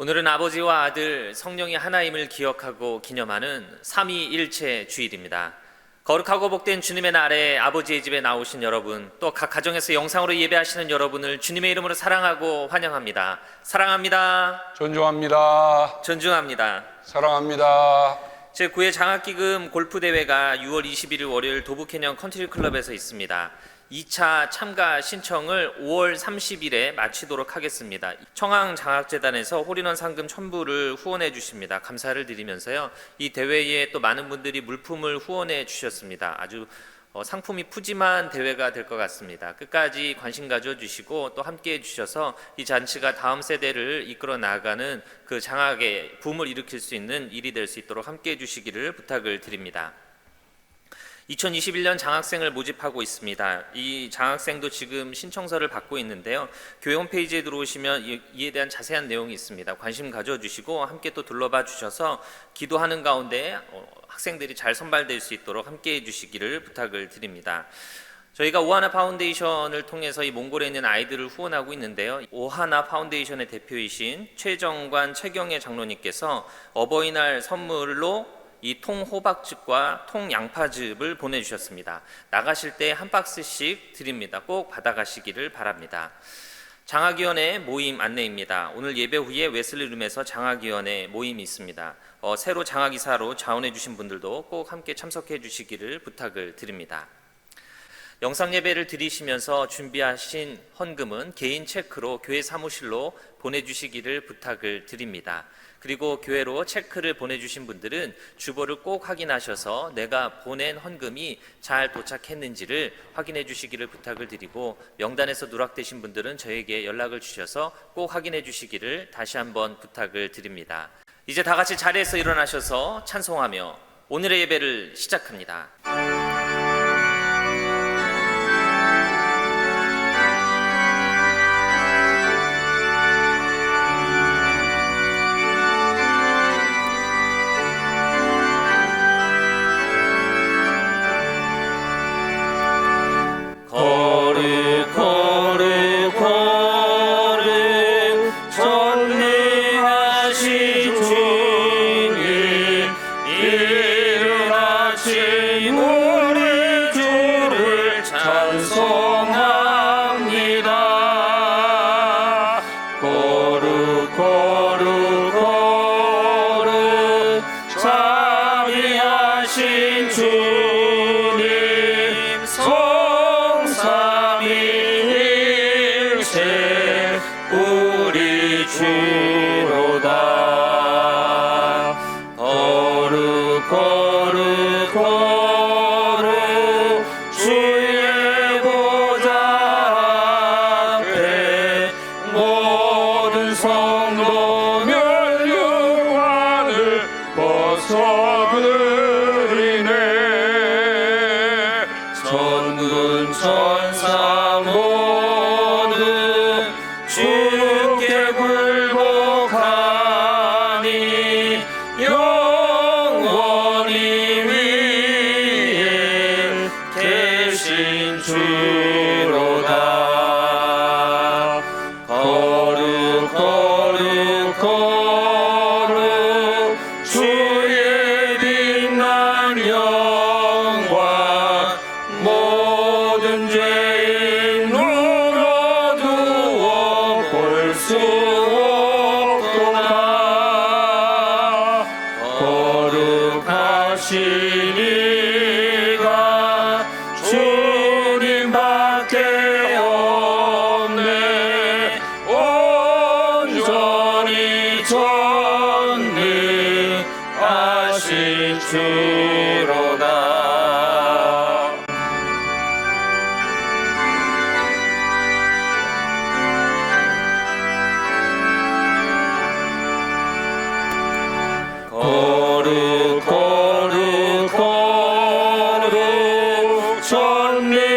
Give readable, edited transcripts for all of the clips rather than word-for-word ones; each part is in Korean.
오늘은 아버지와 아들 성령이 하나임을 기억하고 기념하는 삼위일체 주일입니다. 거룩하고 복된 주님의 날에 아버지의 집에 나오신 여러분, 또 각 가정에서 영상으로 예배하시는 여러분을 주님의 이름으로 사랑하고 환영합니다. 사랑합니다. 존중합니다. 존중합니다. 사랑합니다. 제9회 장학기금 골프대회가 6월 21일 월요일 도북해녕 컨트리클럽에서 있습니다. 2차 참가 신청을 5월 30일에 마치도록 하겠습니다. 청항장학재단에서 홀인원 상금 1000불을 후원해 주십니다. 감사를 드리면서요, 이 대회에 또 많은 분들이 물품을 후원해 주셨습니다. 아주 상품이 푸짐한 대회가 될 것 같습니다. 끝까지 관심 가져주시고 또 함께해 주셔서 이 잔치가 다음 세대를 이끌어 나가는 그 장학의 붐을 일으킬 수 있는 일이 될 수 있도록 함께해 주시기를 부탁을 드립니다. 2021년 장학생을 모집하고 있습니다. 이 장학생도 지금 신청서를 받고 있는데요. 교회 홈페이지에 들어오시면 이에 대한 자세한 내용이 있습니다. 관심 가져주시고 함께 또 둘러봐 주셔서 기도하는 가운데 학생들이 잘 선발될 수 있도록 함께해 주시기를 부탁을 드립니다. 저희가 오하나 파운데이션을 통해서 이 몽골에 있는 아이들을 후원하고 있는데요. 오하나 파운데이션의 대표이신 최정관 최경애 장로님께서 어버이날 선물로 이 통호박즙과 통양파즙을 보내주셨습니다. 나가실 때 한 박스씩 드립니다. 꼭 받아가시기를 바랍니다. 장학위원회 모임 안내입니다. 오늘 예배 후에 웨슬리룸에서 장학위원회 모임이 있습니다. 새로 장학이사로 자원해 주신 분들도 꼭 함께 참석해 주시기를 부탁을 드립니다. 영상 예배를 드리시면서 준비하신 헌금은 개인 체크로 교회 사무실로 보내주시기를 부탁을 드립니다. 그리고 교회로 체크를 보내주신 분들은 주보를 꼭 확인하셔서 내가 보낸 헌금이 잘 도착했는지를 확인해 주시기를 부탁을 드리고, 명단에서 누락되신 분들은 저에게 연락을 주셔서 꼭 확인해 주시기를 다시 한번 부탁을 드립니다. 이제 다 같이 자리에서 일어나셔서 찬송하며 오늘의 예배를 시작합니다.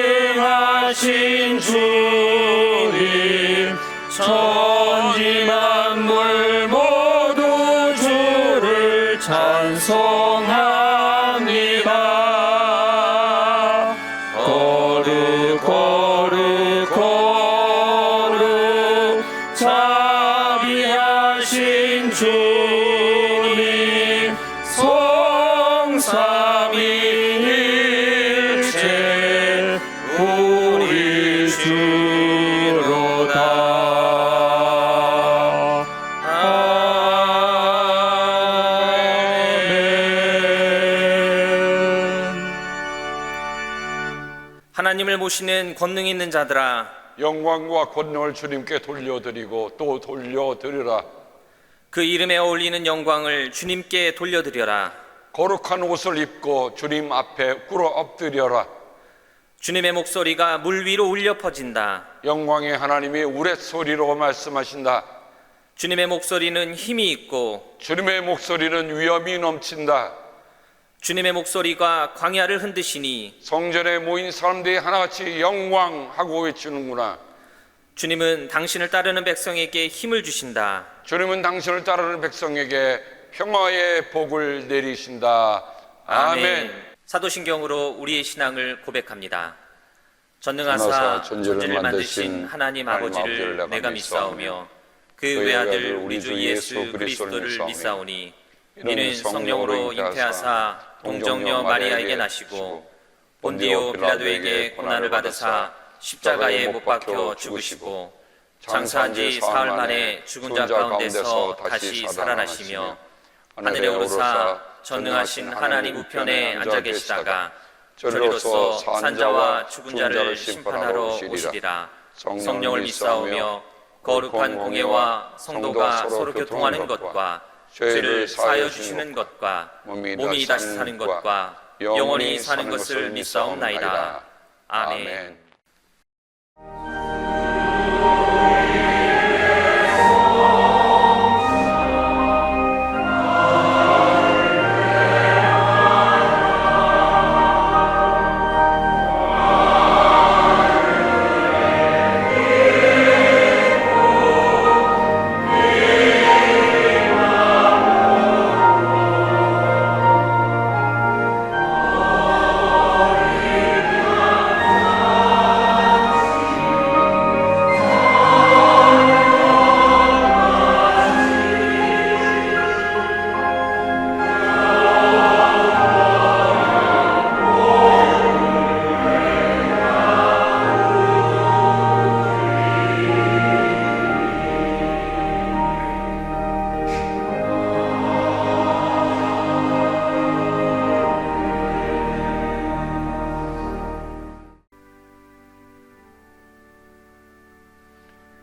전능하신 주님, 천지 만물 모두 주를 찬송합니다. 거룩 거룩 거룩 자비하신 하나님을 모시는 권능 있는 자들아, 영광과 권능을 주님께 돌려드리고 또 돌려드리라. 그 이름에 어울리는 영광을 주님께 돌려드려라. 거룩한 옷을 입고 주님 앞에 꿇어 엎드려라. 주님의 목소리가 물 위로 울려 퍼진다. 영광의 하나님이 우레소리로 말씀하신다. 주님의 목소리는 힘이 있고 주님의 목소리는 위엄이 넘친다. 주님의 목소리가 광야를 흔드시니 성전에 모인 사람들이 하나같이 영광하고 외치는구나. 주님은 당신을 따르는 백성에게 힘을 주신다. 주님은 당신을 따르는 백성에게 평화의 복을 내리신다. 아멘. 사도신경으로 우리의 신앙을 고백합니다. 전능하사 전능하사 전지를 전지를 만드신 만드신 하나님 아버지를 내가 믿사오며 그 외아들 우리 주 예수 그리스도를 믿사오니 이는 성령으로 잉태하사 동정녀 마리아에게 나시고 본디오 빌라도에게 고난을 받으사 십자가에 못 박혀 죽으시고 장사한 지 사흘 만에 죽은 자 가운데서 다시 살아나시며 하늘에 오르사 전능하신 하나님 우편에 앉아 계시다가 저리로서 산자와 죽은 자를 심판하러 오시리라. 성령을 믿사오며 거룩한 공예와 성도가 서로 교통하는 것과 죄를 사하여 주시는 것과 몸이 다시 사는 것과 영원히 사는 것을 믿사옵나이다. 아멘.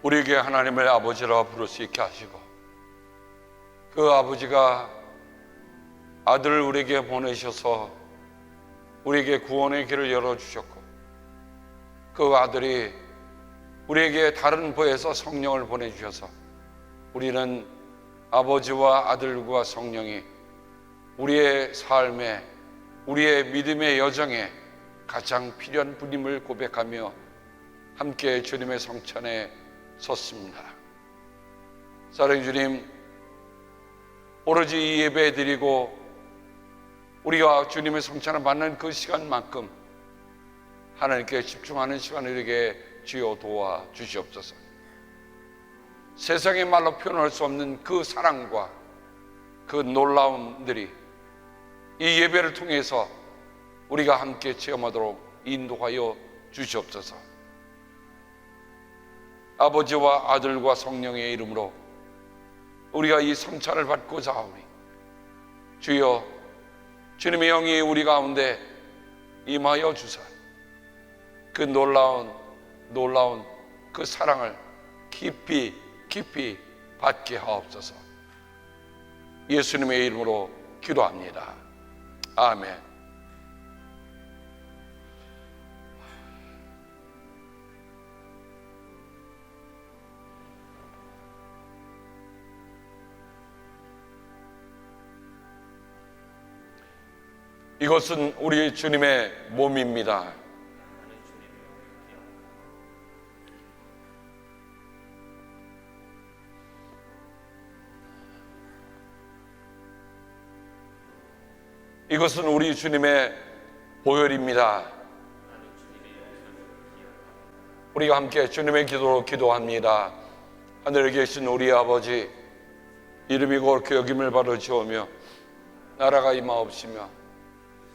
우리에게 하나님을 아버지라 부를 수 있게 하시고 그 아버지가 아들을 우리에게 보내셔서 우리에게 구원의 길을 열어주셨고 그 아들이 우리에게 다른 부에서 성령을 보내주셔서 우리는 아버지와 아들과 성령이 우리의 삶에 우리의 믿음의 여정에 가장 필요한 분임을 고백하며 함께 주님의 성찬에 섰습니다. 사랑하는 주님, 오로지 이 예배 드리고 우리가 주님의 성찬을 받는 그 시간만큼 하나님께 집중하는 시간을 이렇게 주여 도와 주시옵소서. 세상의 말로 표현할 수 없는 그 사랑과 그 놀라움들이 이 예배를 통해서 우리가 함께 체험하도록 인도하여 주시옵소서. 아버지와 아들과 성령의 이름으로 우리가 이 성찬을 받고자 하오니 주여 주님의 영이 우리 가운데 임하여 주사 그 놀라운 그 사랑을 깊이 받게 하옵소서. 예수님의 이름으로 기도합니다. 아멘. 이것은 우리 주님의 몸입니다. 이것은 우리 주님의 보혈입니다. 우리가 함께 주님의 기도로 기도합니다. 하늘에 계신 우리 아버지, 이름이 거룩히 여김을 받으시오며 나라가 임하옵시며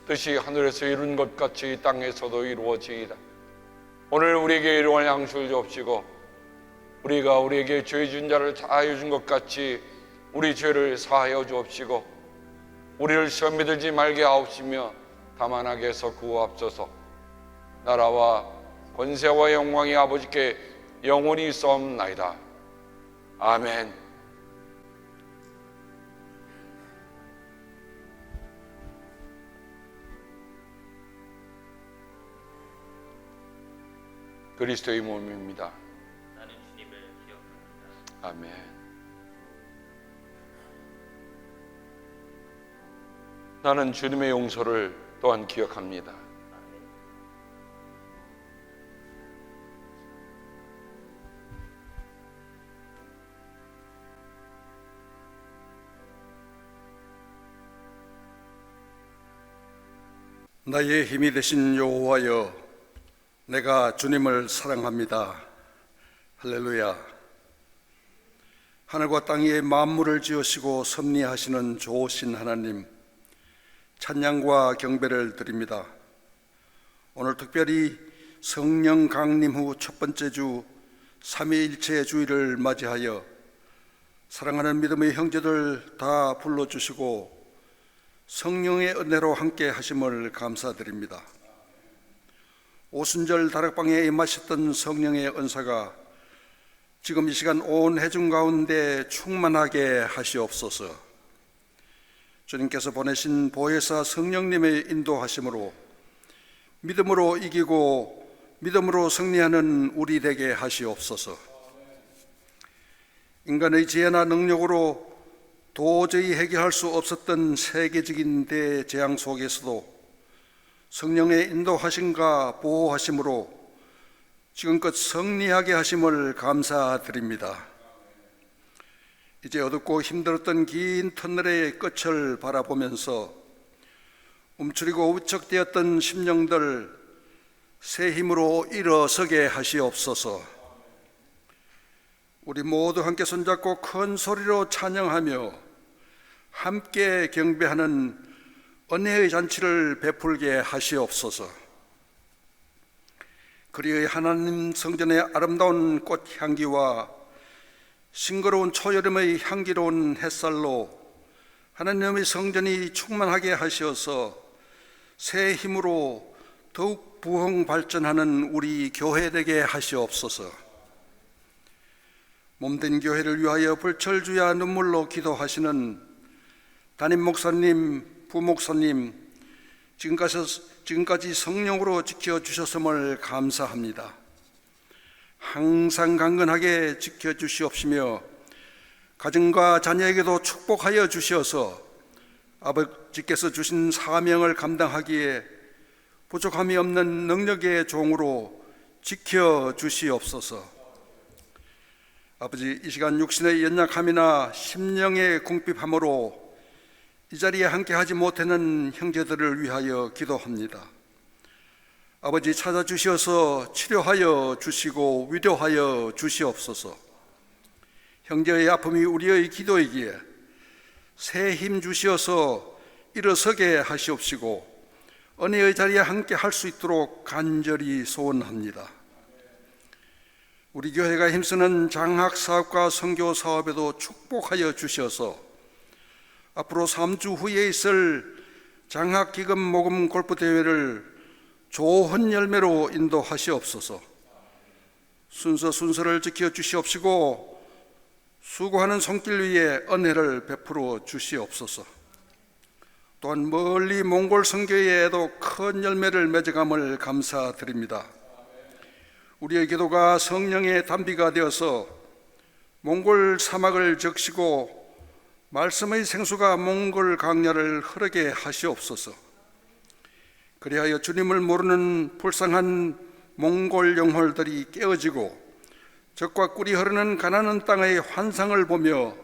뜻이 하늘에서 이룬 것 같이 땅에서도 이루어지이다. 오늘 우리에게 일용할 양식을 주옵시고 우리가 우리에게 죄 진 자를 사하여 준 것 같이 우리 죄를 사하여 주옵시고 우리를 시험에 들지 말게 하옵시며 다만 악에서 구하옵소서. 나라와 권세와 영광이 아버지께 영원히 있사옵나이다. 아멘. 그리스도의 몸입니다. 나는 주님을 기억합니다. 아멘. 나는 주님의 용서를 또한 기억합니다. 나의 힘이 되신 여호와여, 내가 주님을 사랑합니다. 할렐루야. 하늘과 땅 위에 만물을 지으시고 섭리하시는 좋으신 하나님, 찬양과 경배를 드립니다. 오늘 특별히 성령 강림 후 첫 번째 주 삼위일체 주일을 맞이하여 사랑하는 믿음의 형제들 다 불러주시고 성령의 은혜로 함께 하심을 감사드립니다. 오순절 다락방에 임하셨던 성령의 은사가 지금 이 시간 온 회중 가운데 충만하게 하시옵소서. 주님께서 보내신 보혜사 성령님의 인도하심으로 믿음으로 이기고 믿음으로 승리하는 우리 되게 하시옵소서. 인간의 지혜나 능력으로 도저히 해결할 수 없었던 세계적인 대재앙 속에서도 성령의 인도하심과 보호하심으로 지금껏 승리하게 하심을 감사드립니다. 이제 어둡고 힘들었던 긴 터널의 끝을 바라보면서 움츠리고 우척되었던 심령들 새 힘으로 일어서게 하시옵소서. 우리 모두 함께 손잡고 큰 소리로 찬양하며 함께 경배하는 은혜의 잔치를 베풀게 하시옵소서. 그리의 하나님 성전의 아름다운 꽃향기와 싱그러운 초여름의 향기로운 햇살로 하나님의 성전이 충만하게 하시어서 새 힘으로 더욱 부흥 발전하는 우리 교회 되게 하시옵소서. 몸된 교회를 위하여 불철주야 눈물로 기도하시는 담임 목사님, 부목사님, 지금까지 성령으로 지켜주셨음을 감사합니다. 항상 강건하게 지켜주시옵시며 가정과 자녀에게도 축복하여 주시어서 아버지께서 주신 사명을 감당하기에 부족함이 없는 능력의 종으로 지켜주시옵소서. 아버지, 이 시간 육신의 연약함이나 심령의 궁핍함으로 이 자리에 함께하지 못하는 형제들을 위하여 기도합니다. 아버지, 찾아주시어서 치료하여 주시고 위로하여 주시옵소서. 형제의 아픔이 우리의 기도이기에 새 힘 주시어서 일어서게 하시옵시고 은혜의 자리에 함께 할 수 있도록 간절히 소원합니다. 우리 교회가 힘쓰는 장학사업과 선교사업에도 축복하여 주셔서 앞으로 3주 후에 있을 장학기금 모금 골프대회를 좋은 열매로 인도하시옵소서. 순서를 지켜주시옵시고 수고하는 손길 위에 은혜를 베풀어 주시옵소서. 또한 멀리 몽골 선교회에도 큰 열매를 맺어감을 감사드립니다. 우리의 기도가 성령의 단비가 되어서 몽골 사막을 적시고 말씀의 생수가 몽골 강야를 흐르게 하시옵소서. 그리하여 주님을 모르는 불쌍한 몽골 영혼들이 깨어지고 적과 꿀이 흐르는 가나안 땅의 환상을 보며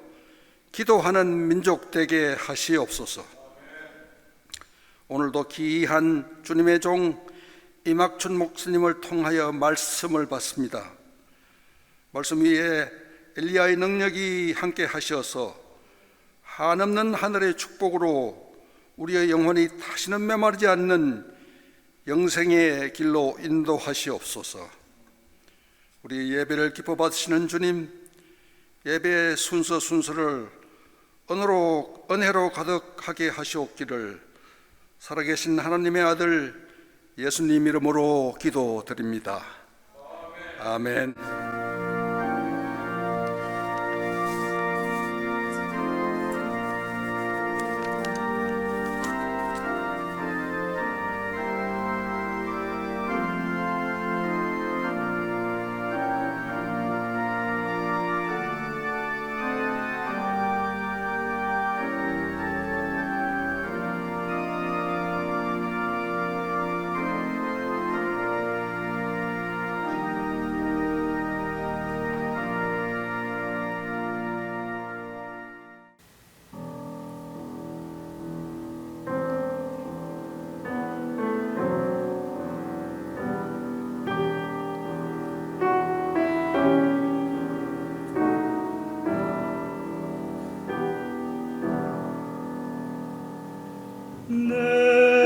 기도하는 민족 되게 하시옵소서. 오늘도 귀한 주님의 종 이막춘 목사님을 통하여 말씀을 받습니다. 말씀 위에 엘리야의 능력이 함께 하셔서 한없는 하늘의 축복으로 우리의 영혼이 다시는 메마르지 않는 영생의 길로 인도하시옵소서. 우리 예배를 기뻐 받으시는 주님, 예배의 순서를 은혜로 가득하게 하시옵기를 살아계신 하나님의 아들 예수님 이름으로 기도드립니다. 아멘.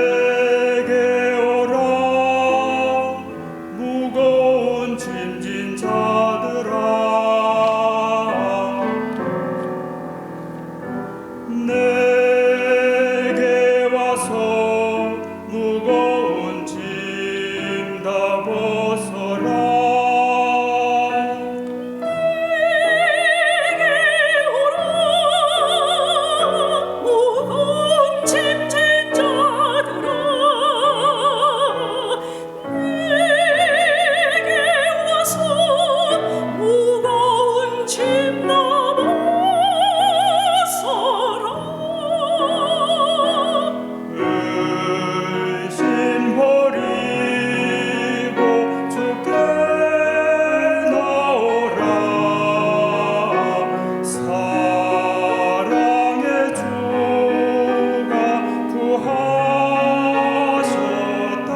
내게 오라 무거운 짐진 자들아 내게 와서 무거운 짐 다 벗어라 의심 버리고 주께 나오라 사랑의 주가 구하셨다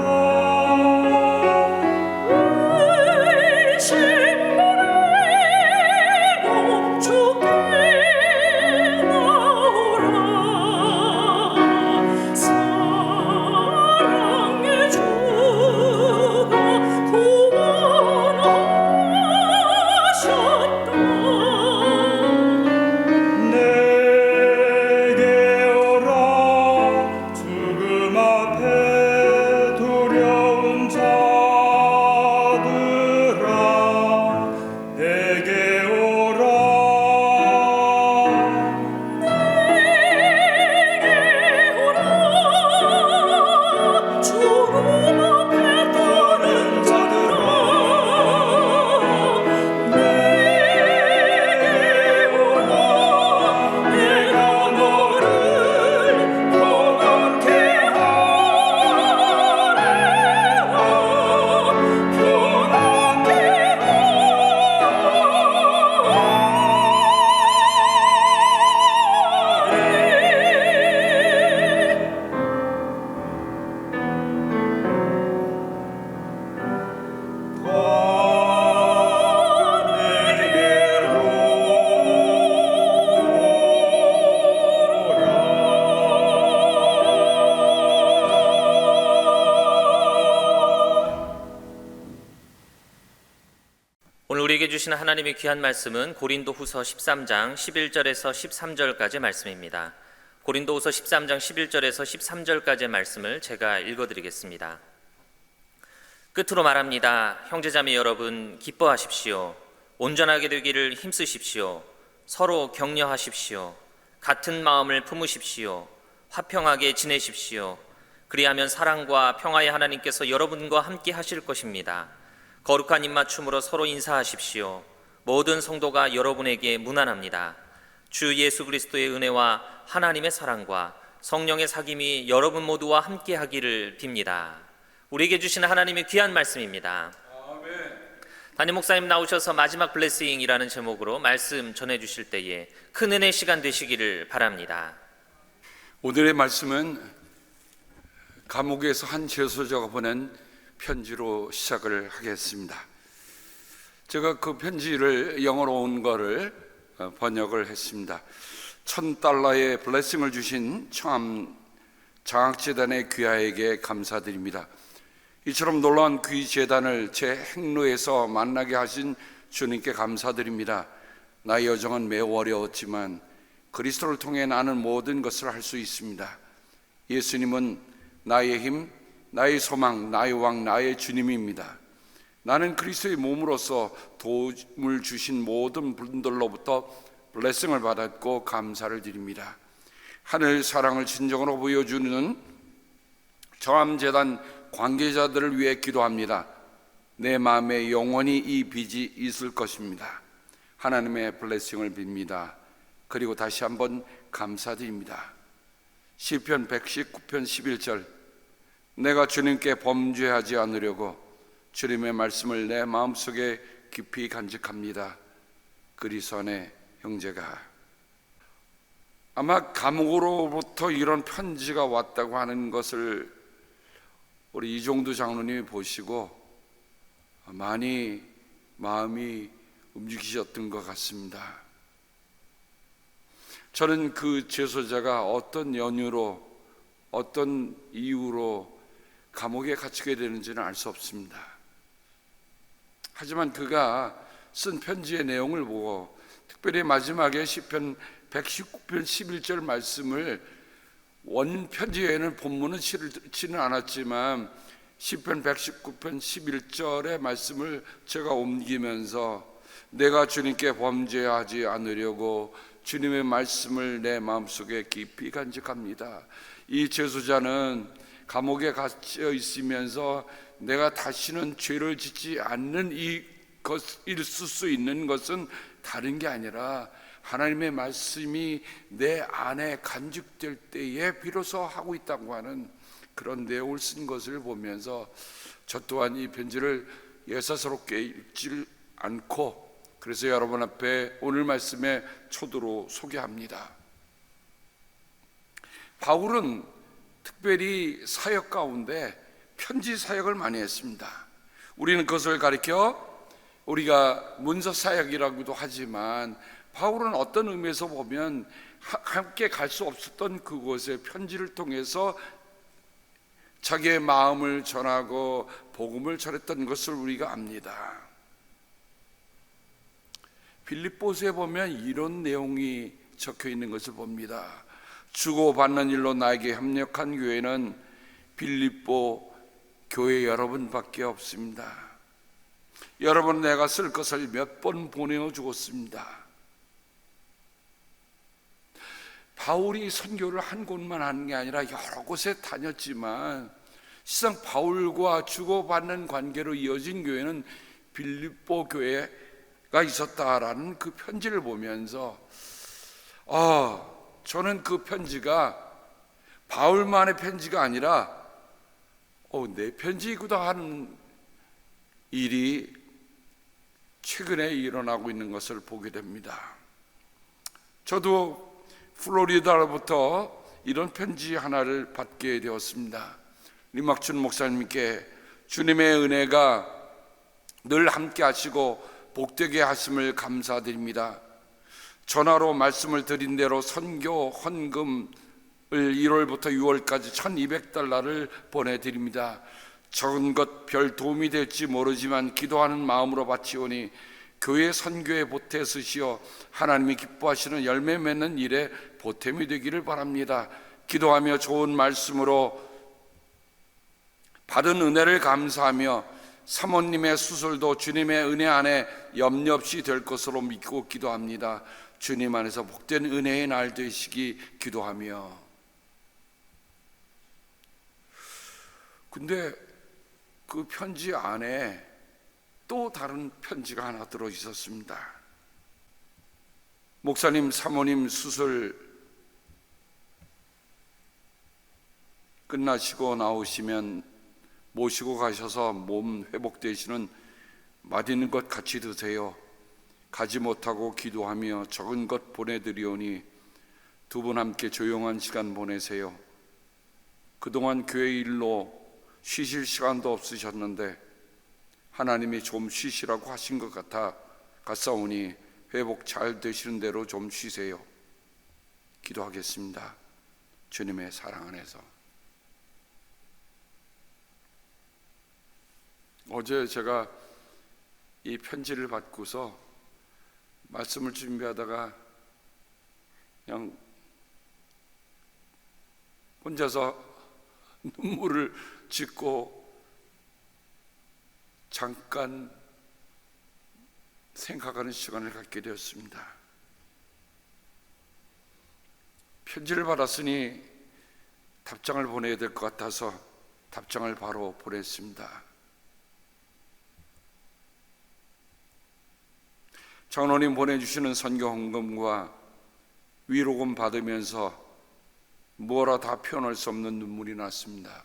의심 버리고 주께 나오라 사랑의 주가 구원하셨다 내게 오라 죽음 앞에 두려운 자들아 내게 오라 죽음 앞에 떠는 자들아 내게 오라 내가 너를 평안케 하리라 평안케 하리 오늘 우리에게 주시는 하나님의 귀한 말씀은 고린도후서 13장 11절에서 13절까지 말씀입니다. 고린도후서 13장 11절에서 13절까지의 말씀을 제가 읽어드리겠습니다. 끝으로 말합니다. 형제자매 여러분, 기뻐하십시오. 온전하게 되기를 힘쓰십시오. 서로 격려하십시오. 같은 마음을 품으십시오. 화평하게 지내십시오. 그리하면 사랑과 평화의 하나님께서 여러분과 함께 하실 것입니다. 거룩한 입맞춤으로 서로 인사하십시오. 모든 성도가 여러분에게 문안합니다. 주 예수 그리스도의 은혜와 하나님의 사랑과 성령의 사귐이 여러분 모두와 함께 하기를 빕니다. 우리에게 주시는 하나님의 귀한 말씀입니다. 담임 목사님 나오셔서 마지막 블레싱이라는 제목으로 말씀 전해주실 때에 큰 은혜 시간 되시기를 바랍니다. 오늘의 말씀은 감옥에서 한 재소자가 보낸 편지로 시작을 하겠습니다. 제가 그 편지를 영어로 온 거를 번역을 했습니다. $1,000의 블레싱을 주신 청암 장학재단의 귀하에게 감사드립니다. 이처럼 놀라운 귀 재단을 제 행로에서 만나게 하신 주님께 감사드립니다. 나의 여정은 매우 어려웠지만 그리스도를 통해 나는 모든 것을 할 수 있습니다. 예수님은 나의 힘, 나의 소망, 나의 왕, 나의 주님입니다. 나는 그리스도의 몸으로서 도움을 주신 모든 분들로부터 블레싱을 받았고 감사를 드립니다. 하늘 사랑을 진정으로 보여주는 정암재단 관계자들을 위해 기도합니다. 내 마음에 영원히 이 빚이 있을 것입니다. 하나님의 블레싱을 빕니다. 그리고 다시 한번 감사드립니다. 시편 119편 11절, 내가 주님께 범죄하지 않으려고 주님의 말씀을 내 마음속에 깊이 간직합니다. 그리스도의 형제가, 아마 감옥으로부터 이런 편지가 왔다고 하는 것을 우리 이종두 장로님이 보시고 많이 마음이 움직이셨던 것 같습니다. 저는 그 제소자가 어떤 연유로, 어떤 이유로 감옥에 갇히게 되는지는 알 수 없습니다. 하지만 그가 쓴 편지의 내용을 보고, 특별히 마지막에 시편 119편 11절 말씀을, 원편지에는 본문은 치는 않았지만 시편 119편 11절의 말씀을 제가 옮기면서 내가 주님께 범죄하지 않으려고 주님의 말씀을 내 마음속에 깊이 간직합니다. 이 제소자는 감옥에 갇혀 있으면서 내가 다시는 죄를 짓지 않는 있을 수 있는 것은 다른 게 아니라 하나님의 말씀이 내 안에 간직될 때에 비로소 하고 있다고 하는 그런 내용을 쓴 것을 보면서 저 또한 이 편지를 예사스럽게 읽지 않고, 그래서 여러분 앞에 오늘 말씀의 초도로 소개합니다. 바울은 특별히 사역 가운데 편지 사역을 많이 했습니다. 우리는 그것을 가리켜 우리가 문서 사역이라고도 하지만, 바울은 어떤 의미에서 보면 함께 갈 수 없었던 그곳에 편지를 통해서 자기의 마음을 전하고 복음을 전했던 것을 우리가 압니다. 빌립보서에 보면 이런 내용이 적혀 있는 것을 봅니다. 주고받는 일로 나에게 협력한 교회는 빌립보 교회 여러분밖에 없습니다. 여러분, 내가 쓸 것을 몇 번 보내어 주었습니다. 바울이 선교를 한 곳만 하는 게 아니라 여러 곳에 다녔지만 실상 바울과 주고받는 관계로 이어진 교회는 빌립보 교회가 있었다라는 그 편지를 보면서 저는 그 편지가 바울만의 편지가 아니라 내 편지이구나 하는 일이 최근에 일어나고 있는 것을 보게 됩니다. 저도 플로리다로부터 이런 편지 하나를 받게 되었습니다. 리막춘 목사님께 주님의 은혜가 늘 함께 하시고 복되게 하심을 감사드립니다. 전화로 말씀을 드린 대로 선교 헌금을 1월부터 6월까지 $1200를 보내드립니다. 적은 것 별 도움이 될지 모르지만 기도하는 마음으로 바치오니 교회 선교에 보태 쓰시어 하나님이 기뻐하시는 열매 맺는 일에 보탬이 되기를 바랍니다. 기도하며 좋은 말씀으로 받은 은혜를 감사하며 사모님의 수술도 주님의 은혜 안에 염려 없이 될 것으로 믿고 기도합니다. 주님 안에서 복된 은혜의 날 되시기 기도하며. 근데 그 편지 안에 또 다른 편지가 하나 들어 있었습니다. 목사님, 사모님 수술 끝나시고 나오시면 모시고 가셔서 몸 회복되시는 맛있는 것 같이 드세요. 가지 못하고 기도하며 적은 것 보내드리오니 두 분 함께 조용한 시간 보내세요. 그동안 교회 일로 쉬실 시간도 없으셨는데 하나님이 좀 쉬시라고 하신 것 같사오니 회복 잘 되시는 대로 좀 쉬세요. 기도하겠습니다. 주님의 사랑 안에서. 어제 제가 이 편지를 받고서 말씀을 준비하다가 그냥 혼자서 눈물을 짓고 잠깐 생각하는 시간을 갖게 되었습니다. 편지를 받았으니 답장을 보내야 될 것 같아서 답장을 바로 보냈습니다. 장로님 보내주시는 선교 헌금과 위로금 받으면서 뭐라 다 표현할 수 없는 눈물이 났습니다.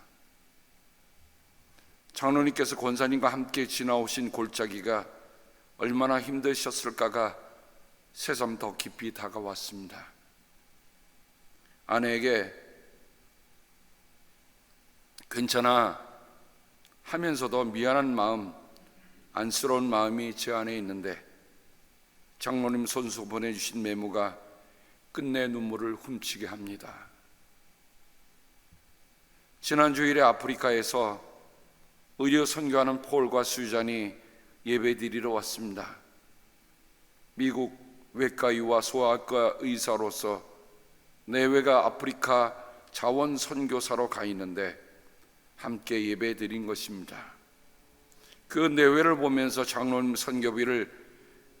장로님께서 권사님과 함께 지나오신 골짜기가 얼마나 힘드셨을까가 새삼 더 깊이 다가왔습니다. 아내에게 괜찮아 하면서도 미안한 마음, 안쓰러운 마음이 제 안에 있는데 장로님 손수 보내주신 메모가 끝내 눈물을 훔치게 합니다. 지난 주일에 아프리카에서 의료 선교하는 폴과 수잔이 예배드리러 왔습니다. 미국 외과의와 소아과 의사로서 내외가 아프리카 자원 선교사로 가 있는데 함께 예배드린 것입니다. 그 내외를 보면서 장로님 선교비를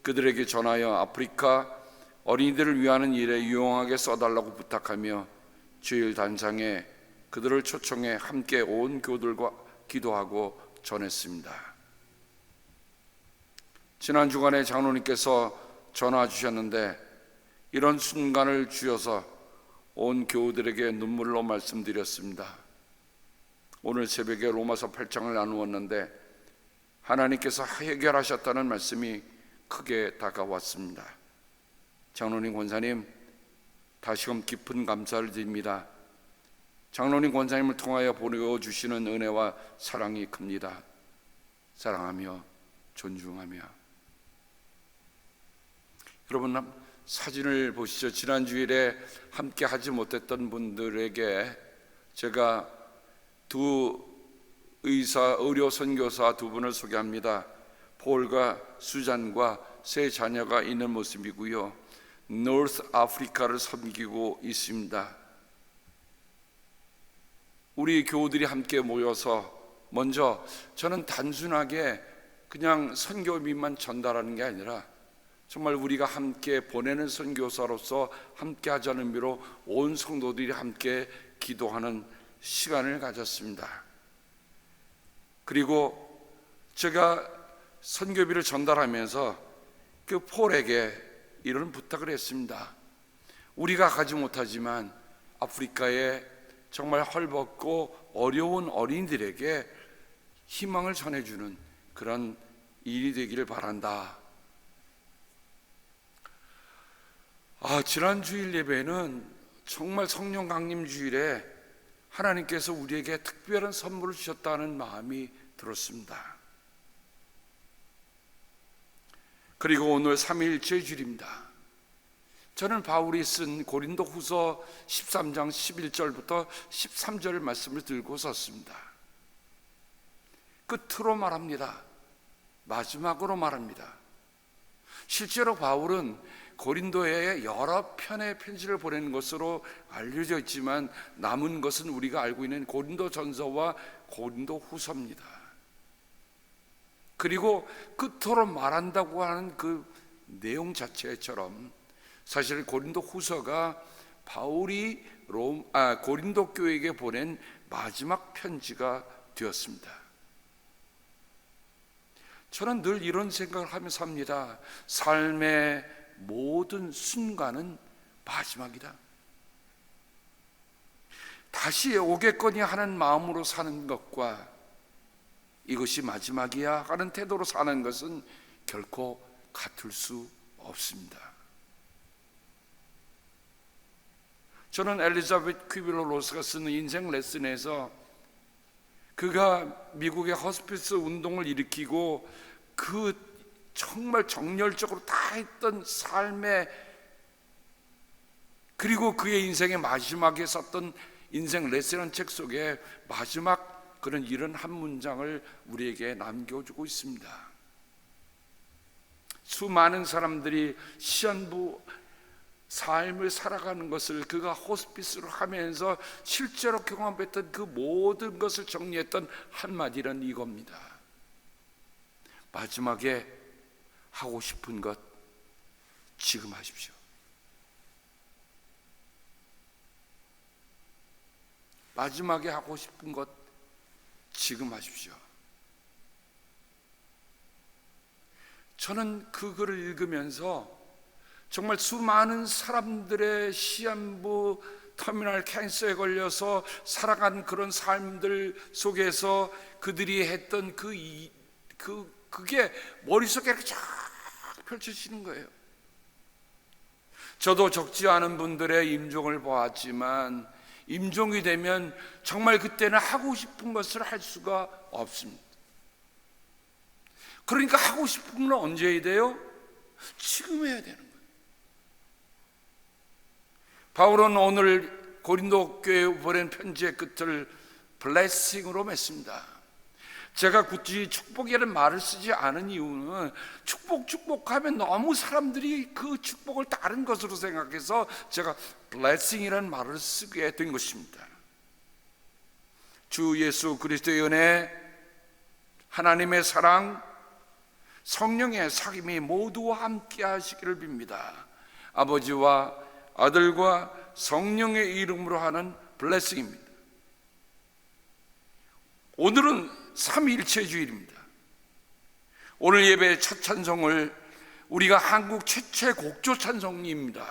그들에게 전하여 아프리카 어린이들을 위하는 일에 유용하게 써달라고 부탁하며 주일 단상에 그들을 초청해 함께 온 교들과 기도하고 전했습니다. 지난 주간에 장로님께서 전화 주셨는데 이런 순간을 주셔서 온 교우들에게 눈물로 말씀드렸습니다. 오늘 새벽에 로마서 8장을 나누었는데 하나님께서 해결하셨다는 말씀이 크게 다가왔습니다. 장로님, 권사님, 다시금 깊은 감사를 드립니다. 장로님, 권사님을 통하여 보내주시는 은혜와 사랑이 큽니다. 사랑하며 존중하며. 여러분, 사진을 보시죠. 지난 주일에 함께 하지 못했던 분들에게 제가 두 의료 선교사 두 분을 소개합니다. 폴과 수잔과 세 자녀가 있는 모습이고요. 노스 아프리카를 섬기고 있습니다. 우리 교우들이 함께 모여서 먼저 저는 단순하게 그냥 선교비만 전달하는 게 아니라 정말 우리가 함께 보내는 선교사로서 함께 하자는 의미로 온 성도들이 함께 기도하는 시간을 가졌습니다. 그리고 제가 선교비를 전달하면서 그 폴에게 이런 부탁을 했습니다. 우리가 가지 못하지만 아프리카에 정말 헐벗고 어려운 어린이들에게 희망을 전해주는 그런 일이 되기를 바란다. 지난 주일 예배는 정말 성령 강림 주일에 하나님께서 우리에게 특별한 선물을 주셨다는 마음이 들었습니다. 그리고 오늘 3.1째 주일입니다. 저는 바울이 쓴 고린도 후서 13장 11절부터 13절 말씀을 들고 섰습니다. 끝으로 말합니다. 마지막으로 말합니다. 실제로 바울은 고린도에 여러 편의 편지를 보낸 것으로 알려져 있지만 남은 것은 우리가 알고 있는 고린도 전서와 고린도 후서입니다. 그리고 끝으로 말한다고 하는 그 내용 자체처럼 사실 고린도 후서가 바울이 고린도 교회에게 보낸 마지막 편지가 되었습니다. 저는 늘 이런 생각을 하면서 삽니다. 삶의 모든 순간은 마지막이다. 다시 오겠거니 하는 마음으로 사는 것과 이것이 마지막이야 하는 태도로 사는 것은 결코 같을 수 없습니다. 저는 엘리자베트 퀴빌러 로스가 쓰는 인생 레슨에서 그가 미국의 허스피스 운동을 일으키고 그 정말 정열적으로 다 했던 삶의 그리고 그의 인생의 마지막에 썼던 인생 레슨이라는 책 속에 마지막 그런 이런 한 문장을 우리에게 남겨주고 있습니다. 수많은 사람들이 시한부 삶을 살아가는 것을 그가 호스피스를 하면서 실제로 경험했던 그 모든 것을 정리했던 한마디는 이겁니다. 마지막에 하고 싶은 것 지금 하십시오. 마지막에 하고 싶은 것 지금 하십시오. 저는 그 글을 읽으면서 정말 수많은 사람들의 시한부 터미널 캔서에 걸려서 살아간 그런 삶들 속에서 그들이 했던 그게 머릿속에 쫙 펼쳐지는 거예요. 저도 적지 않은 분들의 임종을 보았지만 임종이 되면 정말 그때는 하고 싶은 것을 할 수가 없습니다. 그러니까 하고 싶은 건 언제 해야 돼요? 지금 해야 되는 거예요. 바울은 오늘 고린도 교회에 보낸 편지의 끝을 블레싱으로 맺습니다. 제가 굳이 축복이라는 말을 쓰지 않은 이유는 축복하면 너무 사람들이 그 축복을 다른 것으로 생각해서 제가 블레싱이라는 말을 쓰게 된 것입니다. 주 예수 그리스도의 은혜, 하나님의 사랑, 성령의 사귐이 모두와 함께 하시기를 빕니다. 아버지와 아들과 성령의 이름으로 하는 블레싱입니다. 오늘은 삼위일체 주일입니다. 오늘 예배의 첫 찬송을 우리가 한국 최초의 곡조 찬송입니다.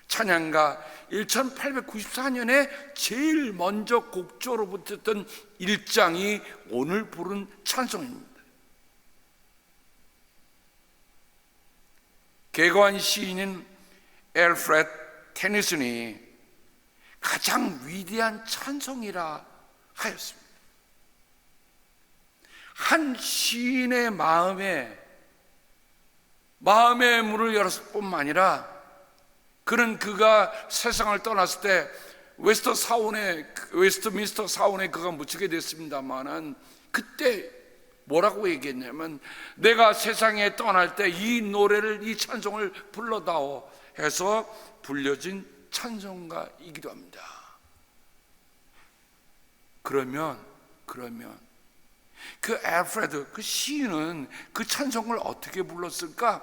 찬양가 1894년에 제일 먼저 곡조로 붙었던 1장이 오늘 부른 찬송입니다. 개관 시인인 알프레드 테니슨이 가장 위대한 찬송이라 하였습니다. 한 시인의 마음에 문을 열었을 뿐만 아니라 그가 세상을 떠났을 때 웨스트민스터 사원에 그가 묻히게 됐습니다만은 그때 뭐라고 얘기했냐면 내가 세상에 떠날 때 이 노래를 이 찬송을 불러다오 해서 불려진 찬송가이기도 합니다. 그러면 그 알프레드 그 시인은 그 찬송을 어떻게 불렀을까?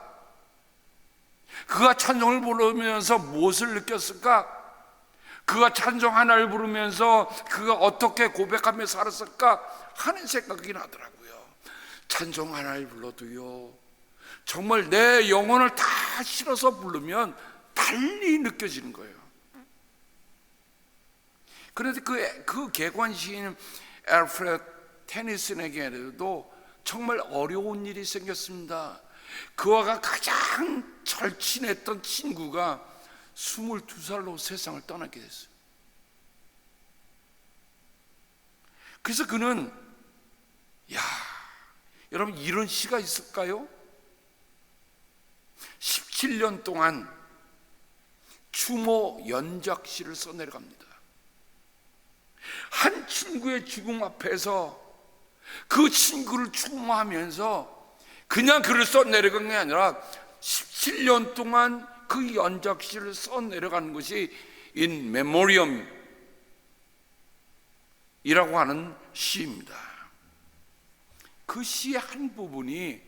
그가 찬송을 부르면서 무엇을 느꼈을까? 그가 찬송 하나를 부르면서 그가 어떻게 고백하며 살았을까 하는 생각이 나더라고요. 찬송 하나를 불러도요 정말 내 영혼을 다 실어서 부르면 달리 느껴지는 거예요. 그런데 그 개관 시인 알프레드 테니슨에게도 정말 어려운 일이 생겼습니다. 그와 가장 절친했던 친구가 22살로 세상을 떠나게 됐어요. 그래서 그는 여러분 이런 시가 있을까요? 17년 동안 추모 연작시를 써내려갑니다. 한 친구의 죽음 앞에서 그 친구를 추모하면서 그냥 글을 써내려간 게 아니라 17년 동안 그 연작시를 써내려가는 것이 In Memoriam이라고 하는 시입니다. 그 시의 한 부분이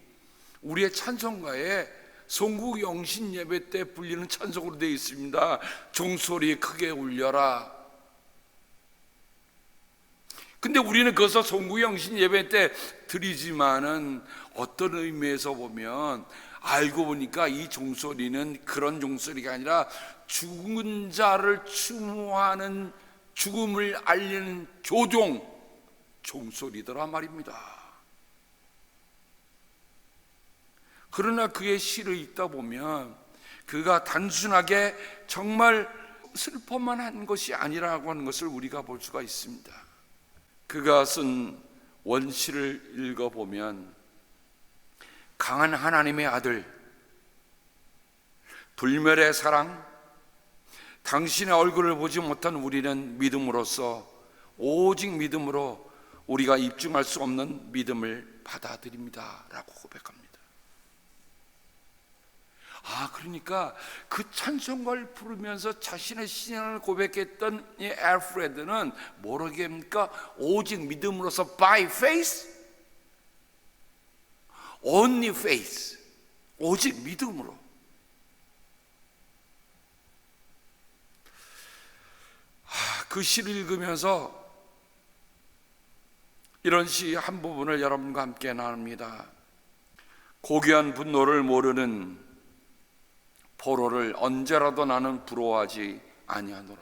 우리의 찬송가에 송구 영신 예배 때 불리는 찬송으로 되어 있습니다. 종소리 크게 울려라. 근데 우리는 그것을 송구 영신 예배 때 드리지만은 어떤 의미에서 보면 알고 보니까 이 종소리는 그런 종소리가 아니라 죽은 자를 추모하는 죽음을 알리는 종소리더라 말입니다. 그러나 그의 시를 읽다 보면 그가 단순하게 정말 슬퍼만 한 것이 아니라고 하는 것을 우리가 볼 수가 있습니다. 그가 쓴 원시를 읽어보면 강한 하나님의 아들, 불멸의 사랑, 당신의 얼굴을 보지 못한 우리는 믿음으로써 오직 믿음으로 우리가 입증할 수 없는 믿음을 받아들입니다 라고 고백합니다. 그러니까 그 찬송가를 부르면서 자신의 신앙을 고백했던 이 알프레드는 모르겠습니까? 오직 믿음으로서 by faith, only faith, 오직 믿음으로. 그 시를 읽으면서 이런 시 한 부분을 여러분과 함께 나눕니다. 고귀한 분노를 모르는 포로를 언제라도 나는 부러워하지 아니하노라.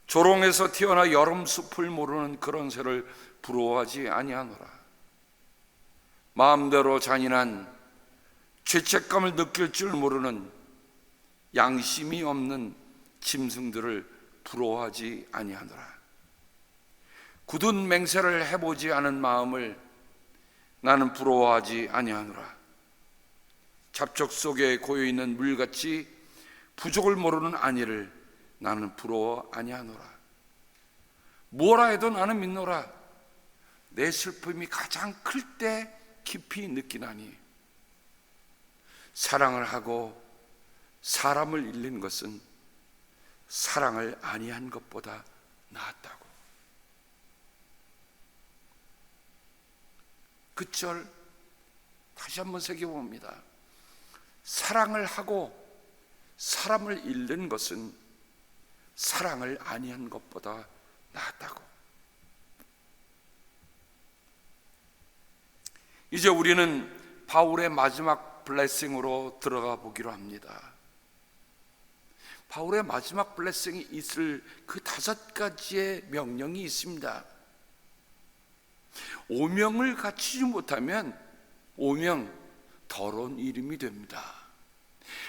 조롱에서 태어나 여름 숲을 모르는 그런 새를 부러워하지 아니하노라. 마음대로 잔인한 죄책감을 느낄 줄 모르는 양심이 없는 짐승들을 부러워하지 아니하노라. 굳은 맹세를 해보지 않은 마음을 나는 부러워하지 아니하노라. 잡적 속에 고여있는 물같이 부족을 모르는 안위를 나는 부러워 아니하노라. 뭐라 해도 나는 믿노라. 내 슬픔이 가장 클 때 깊이 느끼나니 사랑을 하고 사람을 잃는 것은 사랑을 아니한 것보다 낫다고. 그 절 다시 한번 새겨봅니다. 사랑을 하고 사람을 잃는 것은 사랑을 아니한 것보다 낫다고. 이제 우리는 바울의 마지막 블레싱으로 들어가 보기로 합니다. 바울의 마지막 블레싱이 있을 그 5가지의 명령이 있습니다. 오명을 갖추지 못하면 오명, 더러운 이름이 됩니다.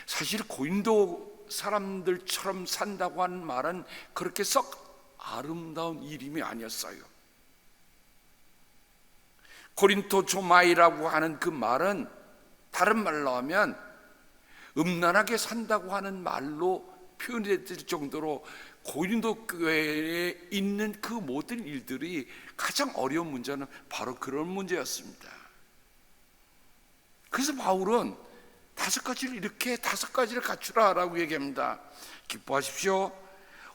사실 고린도 사람들처럼 산다고 하는 말은 그렇게 썩 아름다운 이름이 아니었어요. 고린토 조마이라고 하는 그 말은 다른 말로 하면 음란하게 산다고 하는 말로 표현될 정도로 고린도 교회에 있는 그 모든 일들이 가장 어려운 문제는 바로 그런 문제였습니다. 그래서 바울은 5가지를 이렇게 5가지를 갖추라라고 얘기합니다. 기뻐하십시오.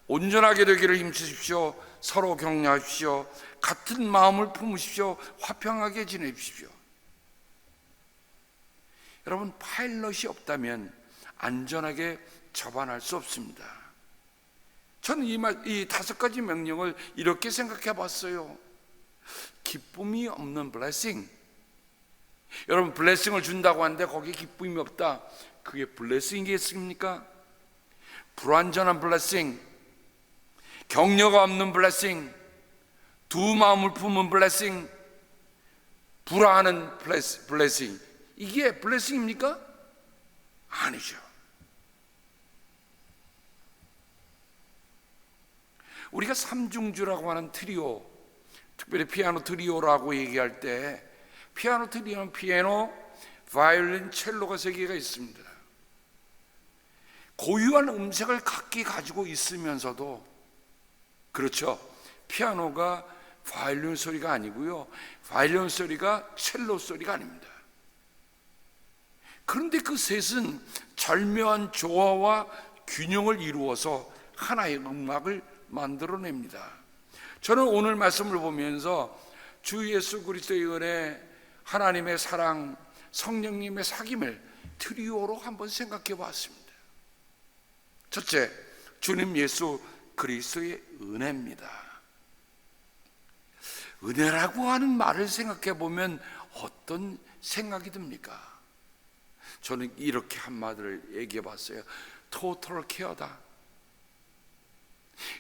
온전하게 되기를 힘쓰십시오. 서로 격려하십시오. 같은 마음을 품으십시오. 화평하게 지내십시오. 여러분, 파일럿이 없다면 안전하게 접안할 수 없습니다. 저는 이 5가지 명령을 이렇게 생각해 봤어요. 기쁨이 없는 블레싱. 여러분, 블레싱을 준다고 하는데 거기에 기쁨이 없다. 그게 블레싱이겠습니까? 불완전한 블레싱, 격려가 없는 블레싱, 두 마음을 품은 블레싱, 불화하는 블레싱, 이게 블레싱입니까? 아니죠. 우리가 삼중주라고 하는 트리오, 특별히 피아노 트리오라고 얘기할 때 피아노 트리오는 피아노, 바이올린, 첼로가 3개가 있습니다. 고유한 음색을 각기 가지고 있으면서도, 그렇죠, 피아노가 바이올린 소리가 아니고요, 바이올린 소리가 첼로 소리가 아닙니다. 그런데 그 셋은 절묘한 조화와 균형을 이루어서 하나의 음악을 만들어냅니다. 저는 오늘 말씀을 보면서 주 예수 그리스도의 은혜, 하나님의 사랑, 성령님의 사귐을 트리오로 한번 생각해 봤습니다. 첫째, 주님 예수 그리스도의 은혜입니다. 은혜라고 하는 말을 생각해 보면 어떤 생각이 듭니까? 저는 이렇게 한마디를 얘기해 봤어요. 토탈 케어다.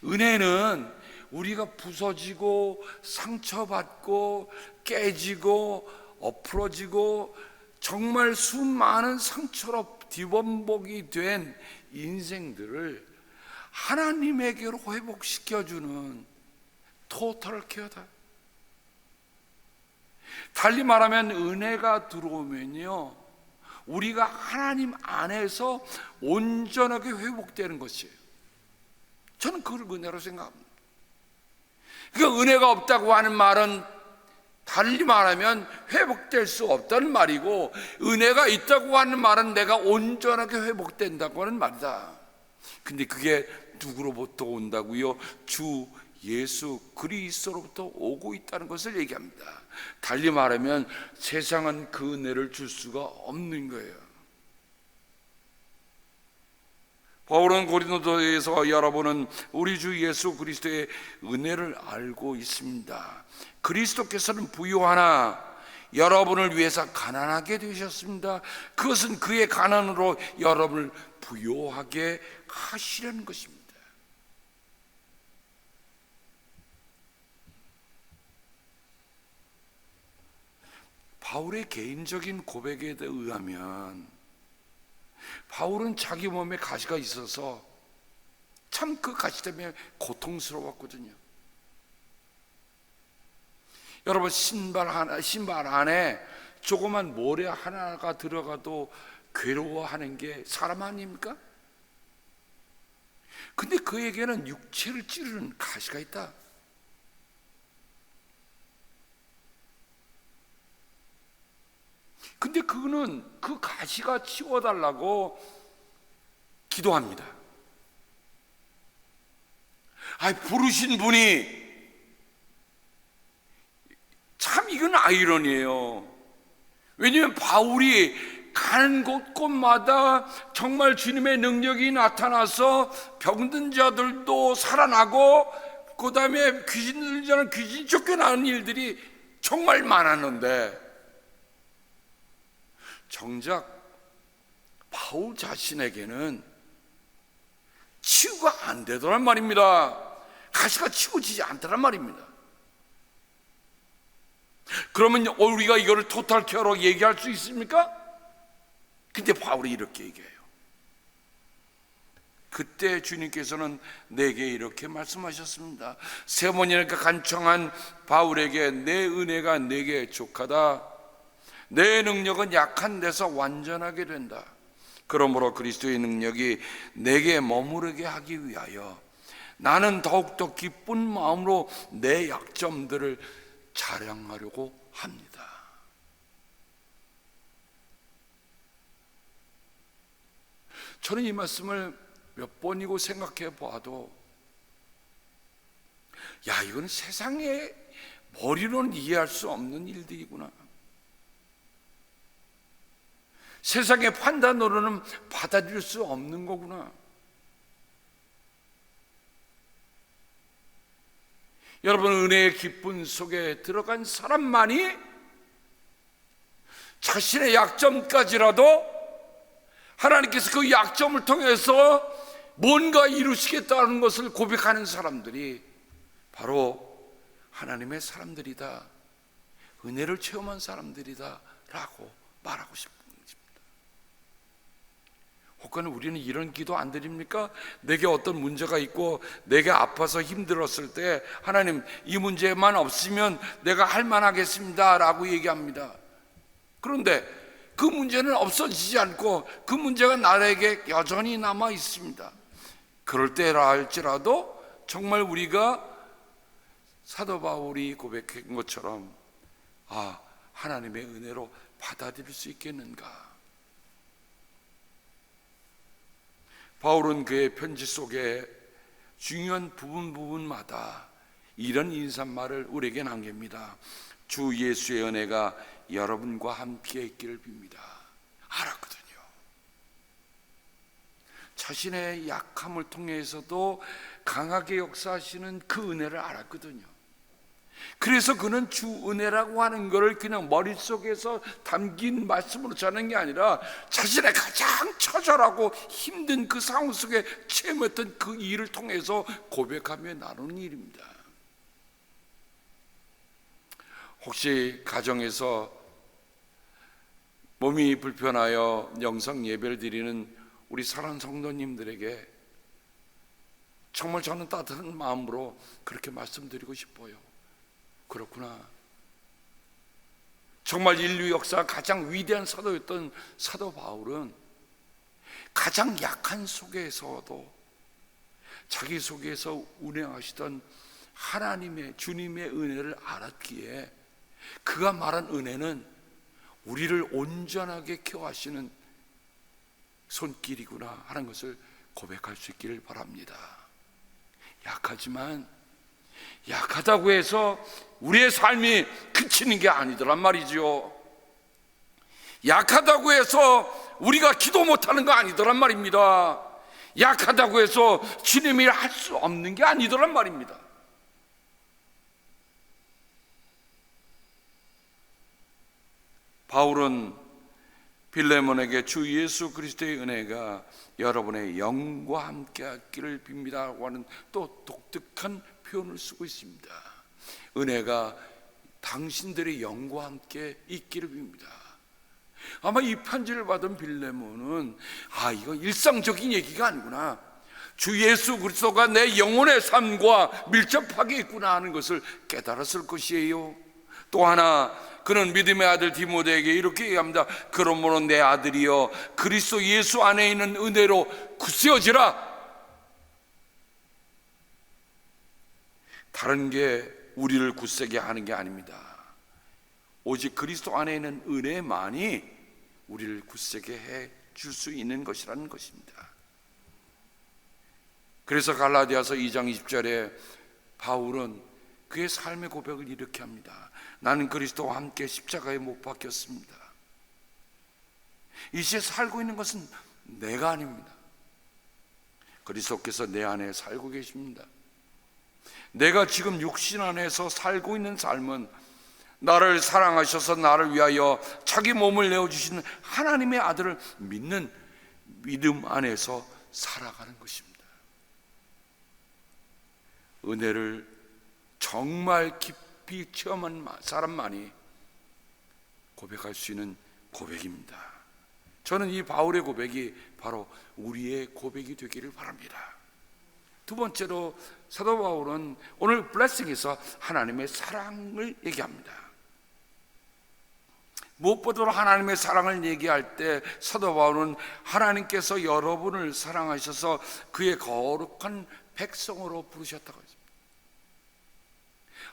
은혜는 우리가 부서지고 상처받고 깨지고 엎어지고 정말 수많은 상처로 뒤범벅이 된 인생들을 하나님에게로 회복시켜주는 토탈 케어다. 달리 말하면 은혜가 들어오면요, 우리가 하나님 안에서 온전하게 회복되는 것이에요. 저는 그걸 은혜로 생각합니다. 그러니까 은혜가 없다고 하는 말은 달리 말하면 회복될 수 없다는 말이고, 은혜가 있다고 하는 말은 내가 온전하게 회복된다고 하는 말이다. 근데 그게 누구로부터 온다고요? 주 예수 그리스도로부터 오고 있다는 것을 얘기합니다. 달리 말하면 세상은 그 은혜를 줄 수가 없는 거예요. 바울은 고린도서에서 여러분은 우리 주 예수 그리스도의 은혜를 알고 있습니다. 그리스도께서는 부유하나 여러분을 위해서 가난하게 되셨습니다. 그것은 그의 가난으로 여러분을 부유하게 하시려는 것입니다. 바울의 개인적인 고백에 의하면 바울은 자기 몸에 가시가 있어서 참 그 가시 때문에 고통스러웠거든요. 여러분, 신발 안에 조그만 모래 하나가 들어가도 괴로워하는 게 사람 아닙니까? 근데 그에게는 육체를 찌르는 가시가 있다. 근데 그는 그 가시가 치워달라고 기도합니다. 부르신 분이, 참 이건 아이러니예요. 왜냐하면 바울이 가는 곳곳마다 정말 주님의 능력이 나타나서 병든 자들도 살아나고, 그 다음에 귀신 들린 자는 귀신 쫓겨나는 일들이 정말 많았는데, 정작 바울 자신에게는 치유가 안 되더란 말입니다. 가시가 치워지지 않더란 말입니다. 그러면 우리가 이거를 토탈 케어로 얘기할 수 있습니까? 근데 바울이 이렇게 얘기해요. 그때 주님께서는 내게 이렇게 말씀하셨습니다. 세 번이나 간청한 바울에게 내 은혜가 내게 족하다. 내 능력은 약한 데서 완전하게 된다. 그러므로 그리스도의 능력이 내게 머무르게 하기 위하여 나는 더욱더 기쁜 마음으로 내 약점들을 자랑하려고 합니다. 저는 이 말씀을 몇 번이고 생각해 보아도, 이건 세상의 머리로는 이해할 수 없는 일들이구나. 세상의 판단으로는 받아들일 수 없는 거구나. 여러분, 은혜의 기쁨 속에 들어간 사람만이 자신의 약점까지라도 하나님께서 그 약점을 통해서 뭔가 이루시겠다는 것을 고백하는 사람들이 바로 하나님의 사람들이다, 은혜를 체험한 사람들이다 라고 말하고 싶은 것입니다. 혹은 우리는 이런 기도 안 드립니까? 내게 어떤 문제가 있고 내게 아파서 힘들었을 때, 하나님 이 문제만 없으면 내가 할 만하겠습니다 라고 얘기합니다. 그런데 그 문제는 없어지지 않고 그 문제가 나에게 여전히 남아 있습니다. 그럴 때라 할지라도 정말 우리가 사도 바울이 고백한 것처럼 하나님의 은혜로 받아들일 수 있겠는가? 바울은 그의 편지 속에 중요한 부분마다 이런 인사말을 우리에게 남깁니다. 주 예수의 은혜가 여러분과 함께 있기를 빕니다. 알았거든요. 자신의 약함을 통해서도 강하게 역사하시는 그 은혜를 알았거든요. 그래서 그는 주 은혜라고 하는 것을 그냥 머릿속에서 담긴 말씀으로 자는 게 아니라 자신의 가장 처절하고 힘든 그 상황 속에 체험했던 그 일을 통해서 고백하며 나누는 일입니다. 혹시 가정에서 몸이 불편하여 영성 예배를 드리는 우리 사랑하는 성도님들에게 정말 저는 따뜻한 마음으로 그렇게 말씀드리고 싶어요. 그렇구나. 정말 인류 역사 가장 위대한 사도였던 사도 바울은 가장 약한 속에서도 자기 속에서 운행하시던 하나님의, 주님의 은혜를 알았기에 그가 말한 은혜는 우리를 온전하게 케어하시는 손길이구나 하는 것을 고백할 수 있기를 바랍니다. 약하지만 약하다고 해서 우리의 삶이 그치는 게 아니더란 말이죠. 약하다고 해서 우리가 기도 못하는 거 아니더란 말입니다. 약하다고 해서 주님이 할 수 없는 게 아니더란 말입니다. 바울은 빌레몬에게 주 예수 그리스도의 은혜가 여러분의 영과 함께 하기를 빕니다 하는 또 독특한 표현을 쓰고 있습니다. 은혜가 당신들의 영과 함께 있기를 빕니다. 아마 이 편지를 받은 빌레몬은 이거 일상적인 얘기가 아니구나, 주 예수 그리스도가 내 영혼의 삶과 밀접하게 있구나 하는 것을 깨달았을 것이에요. 또 하나, 그는 믿음의 아들 디모데에게 이렇게 얘기합니다. 그러므로 내 아들이여 그리스도 예수 안에 있는 은혜로 굳세어지라. 다른 게 우리를 굳세게 하는 게 아닙니다. 오직 그리스도 안에 있는 은혜만이 우리를 굳세게 해 줄 수 있는 것이라는 것입니다. 그래서 갈라디아서 2장 20절에 바울은 그의 삶의 고백을 이렇게 합니다. 나는 그리스도와 함께 십자가에 못 박혔습니다. 이 시에 살고 있는 것은 내가 아닙니다. 그리스도께서 내 안에 살고 계십니다. 내가 지금 육신 안에서 살고 있는 삶은 나를 사랑하셔서 나를 위하여 자기 몸을 내어주신 하나님의 아들을 믿는 믿음 안에서 살아가는 것입니다. 은혜를 정말 깊이 체험한 사람만이 고백할 수 있는 고백입니다. 저는 이 바울의 고백이 바로 우리의 고백이 되기를 바랍니다. 두 번째로 사도 바울은 오늘 블레싱에서 하나님의 사랑을 얘기합니다. 무엇보다도 하나님의 사랑을 얘기할 때 사도 바울은 하나님께서 여러분을 사랑하셔서 그의 거룩한 백성으로 부르셨다고 했습니다.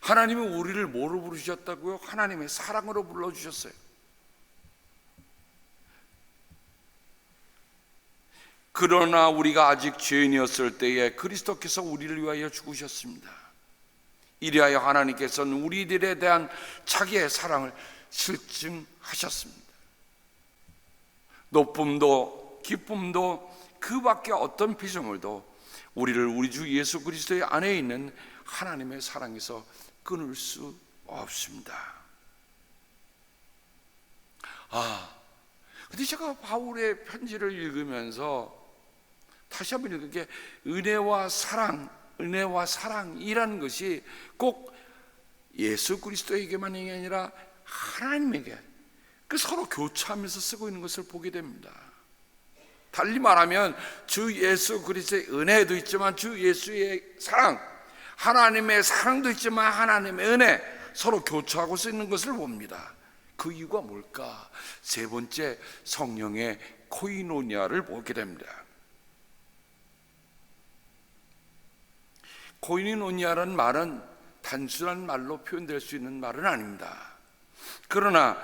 하나님은 우리를 뭐로 부르셨다고요? 하나님의 사랑으로 불러주셨어요. 그러나 우리가 아직 죄인이었을 때에 그리스도께서 우리를 위하여 죽으셨습니다. 이리하여 하나님께서는 우리들에 대한 자기의 사랑을 실증하셨습니다. 높음도 기쁨도 그 밖에 어떤 피조물도 우리를 우리 주 예수 그리스도의 안에 있는 하나님의 사랑에서 끊을 수 없습니다. 근데 제가 바울의 편지를 읽으면서 다시 한번 읽게, 은혜와 사랑이라는 것이 꼭 예수 그리스도에게만이 아니라 하나님에게 서로 교차하면서 쓰고 있는 것을 보게 됩니다. 달리 말하면 주 예수 그리스도의 은혜도 있지만 주 예수의 사랑, 하나님의 사랑도 있지만 하나님의 은혜, 서로 교차하고 쓰는 것을 봅니다. 그 이유가 뭘까? 세 번째, 성령의 코이노니아를 보게 됩니다. 코이노니아라는 말은 단순한 말로 표현될 수 있는 말은 아닙니다. 그러나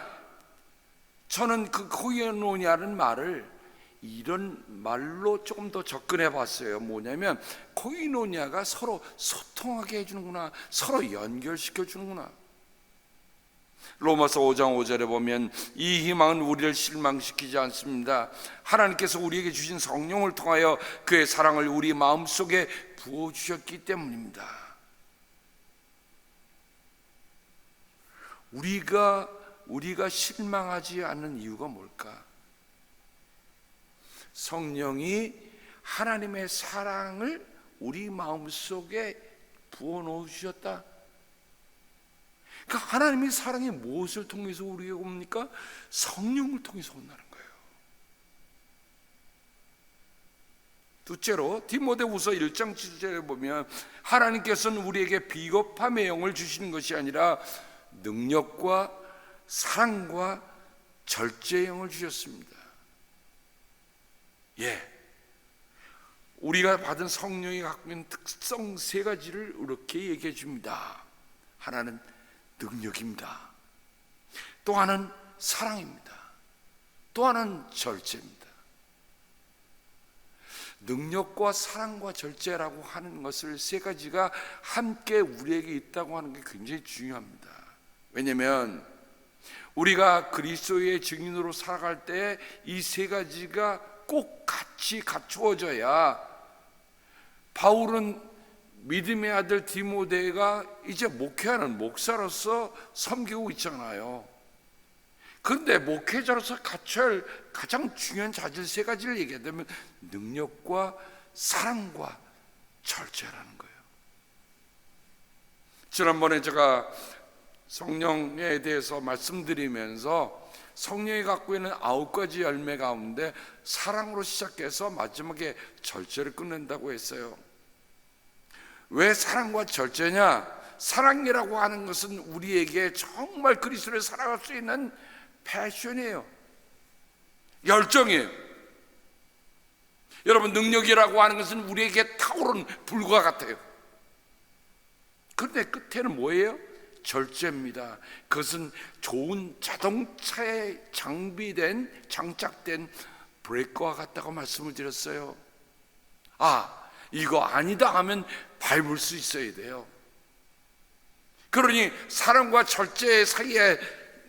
저는 그 코이노니아라는 말을 이런 말로 조금 더 접근해 봤어요. 뭐냐면 코이노니아가 서로 소통하게 해주는구나, 서로 연결시켜 주는구나. 로마서 5장 5절에 보면 이 희망은 우리를 실망시키지 않습니다. 하나님께서 우리에게 주신 성령을 통하여 그의 사랑을 우리 마음속에 부어주셨기 때문입니다. 우리가 실망하지 않는 이유가 뭘까? 성령이 하나님의 사랑을 우리 마음속에 부어놓으셨다. 그러니까 하나님의 사랑이 무엇을 통해서 우리에게 옵니까? 성령을 통해서 온다는 거예요. 둘째로 디모데후서 1장 7절에 보면 하나님께서는 우리에게 비겁함의 영을 주시는 것이 아니라 능력과 사랑과 절제의 영을 주셨습니다. 우리가 받은 성령이 갖고 있는 특성 세 가지를 이렇게 얘기해 줍니다. 하나는 능력입니다. 또 하나는 사랑입니다. 또 하나는 절제입니다. 능력과 사랑과 절제라고 하는 것을 세 가지가 함께 우리에게 있다고 하는 게 굉장히 중요합니다. 왜냐하면 우리가 그리스도의 증인으로 살아갈 때 이 세 가지가 꼭 같이 갖추어져야, 바울은 믿음의 아들 디모데가 이제 목회하는 목사로서 섬기고 있잖아요. 그런데 목회자로서 갖춰야 할 가장 중요한 자질 세 가지를 얘기하자면 능력과 사랑과 절제라는 거예요. 지난번에 제가 성령에 대해서 말씀드리면서 성령이 갖고 있는 9가지 열매 가운데 사랑으로 시작해서 마지막에 절제를 끝낸다고 했어요. 왜 사랑과 절제냐? 사랑이라고 하는 것은 우리에게 정말 그리스도를 살아갈 수 있는 패션이에요. 열정이에요. 여러분, 능력이라고 하는 것은 우리에게 타오르는 불과 같아요. 그런데 끝에는 뭐예요? 절제입니다. 그것은 좋은 자동차에 장착된 브레이크와 같다고 말씀을 드렸어요. 이거 아니다 하면 밟을 수 있어야 돼요. 그러니 사랑과 절제 사이에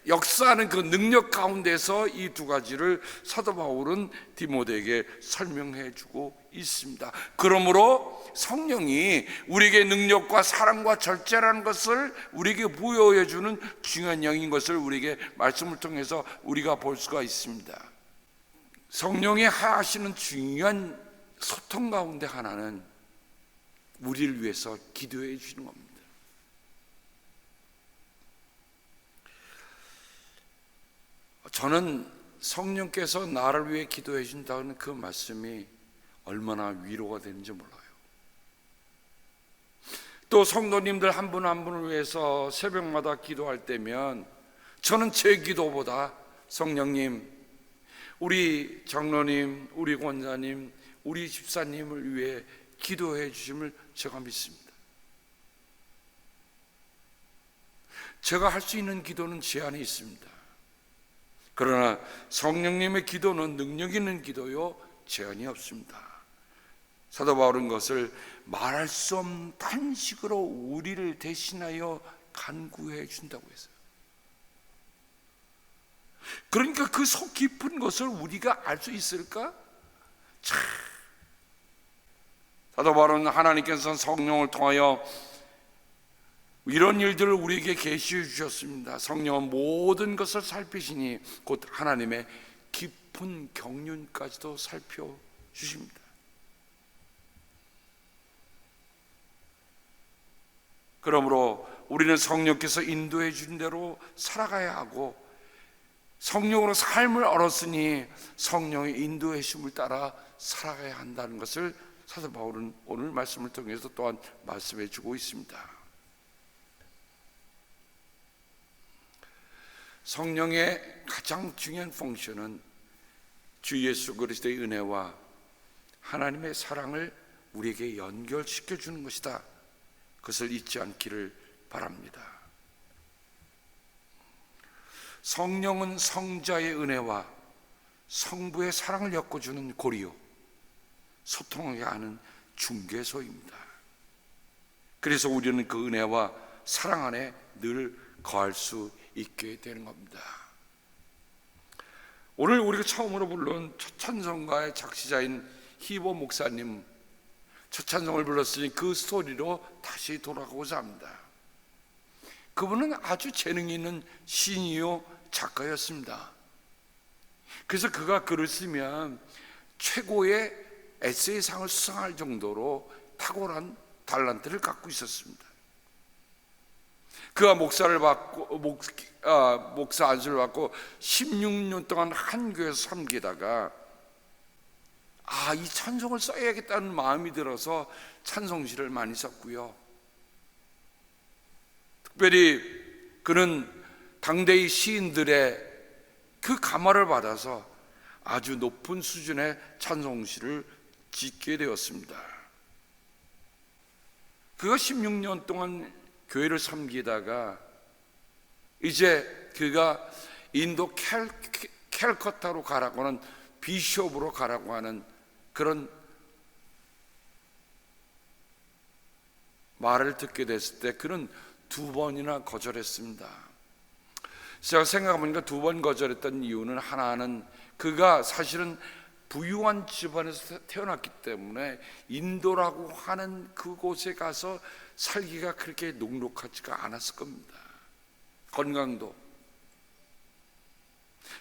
역사하는 그 능력 가운데서 이 두 가지를 사도 바울은 디모데에게 설명해 주고 있습니다. 그러므로 성령이 우리에게 능력과 사랑과 절제라는 것을 우리에게 부여해 주는 중요한 영인 것을 우리에게 말씀을 통해서 우리가 볼 수가 있습니다. 성령이 하시는 중요한 소통 가운데 하나는 우리를 위해서 기도해 주시는 겁니다. 저는 성령께서 나를 위해 기도해 준다는 그 말씀이 얼마나 위로가 되는지 몰라요. 또 성도님들 한 분 한 분을 위해서 새벽마다 기도할 때면 저는 제 기도보다 성령님, 우리 장로님, 우리 권사님, 우리 집사님을 위해 기도해 주심을 제가 믿습니다. 제가 할 수 있는 기도는 제 안에 있습니다. 그러나 성령님의 기도는 능력 있는 기도요, 제한이 없습니다. 사도 바울은 그것을 말할 수 없는 탄식으로 우리를 대신하여 간구해 준다고 했어요. 그러니까 그 속 깊은 것을 우리가 알 수 있을까? 사도 바울은 하나님께서 성령을 통하여 이런 일들을 우리에게 계시해 주셨습니다. 성령은 모든 것을 살피시니 곧 하나님의 깊은 경륜까지도 살펴주십니다. 그러므로 우리는 성령께서 인도해 준 대로 살아가야 하고, 성령으로 삶을 얻었으니 성령의 인도해 주심을 따라 살아가야 한다는 것을 사도 바울은 오늘 말씀을 통해서 또한 말씀해 주고 있습니다. 성령의 가장 중요한 펑션은 주 예수 그리스도의 은혜와 하나님의 사랑을 우리에게 연결시켜 주는 것이다. 그것을 잊지 않기를 바랍니다. 성령은 성자의 은혜와 성부의 사랑을 엮어주는 고리요, 소통하게 하는 중개소입니다. 그래서 우리는 그 은혜와 사랑 안에 늘 거할 수 있게 되는 겁니다. 오늘 우리가 처음으로 부른 첫 찬송가의 작시자인 희보 목사님 첫 찬송을 불렀으니 그 스토리로 다시 돌아가고자 합니다. 그분은 아주 재능이 있는 시인이요 작가였습니다. 그래서 그가 글을 쓰면 최고의 에세이상을 수상할 정도로 탁월한 달란트를 갖고 있었습니다. 그가 목사를 받고 목사 안수를 받고 16년 동안 한 교회에서 섬기다가 이 찬송을 써야겠다는 마음이 들어서 찬송시를 많이 썼고요. 특별히 그는 당대의 시인들의 그 감화를 받아서 아주 높은 수준의 찬송시를 짓게 되었습니다. 그가 16년 동안 교회를 섬기다가 이제 그가 인도 캘커타로 가라고 하는, 비숍으로 가라고 하는 그런 말을 듣게 됐을 때 그는 2번이나 거절했습니다. 제가 생각해보니까 2번 거절했던 이유는, 하나는 그가 사실은 부유한 집안에서 태어났기 때문에 인도라고 하는 그곳에 가서 살기가 그렇게 녹록하지가 않았을 겁니다. 건강도.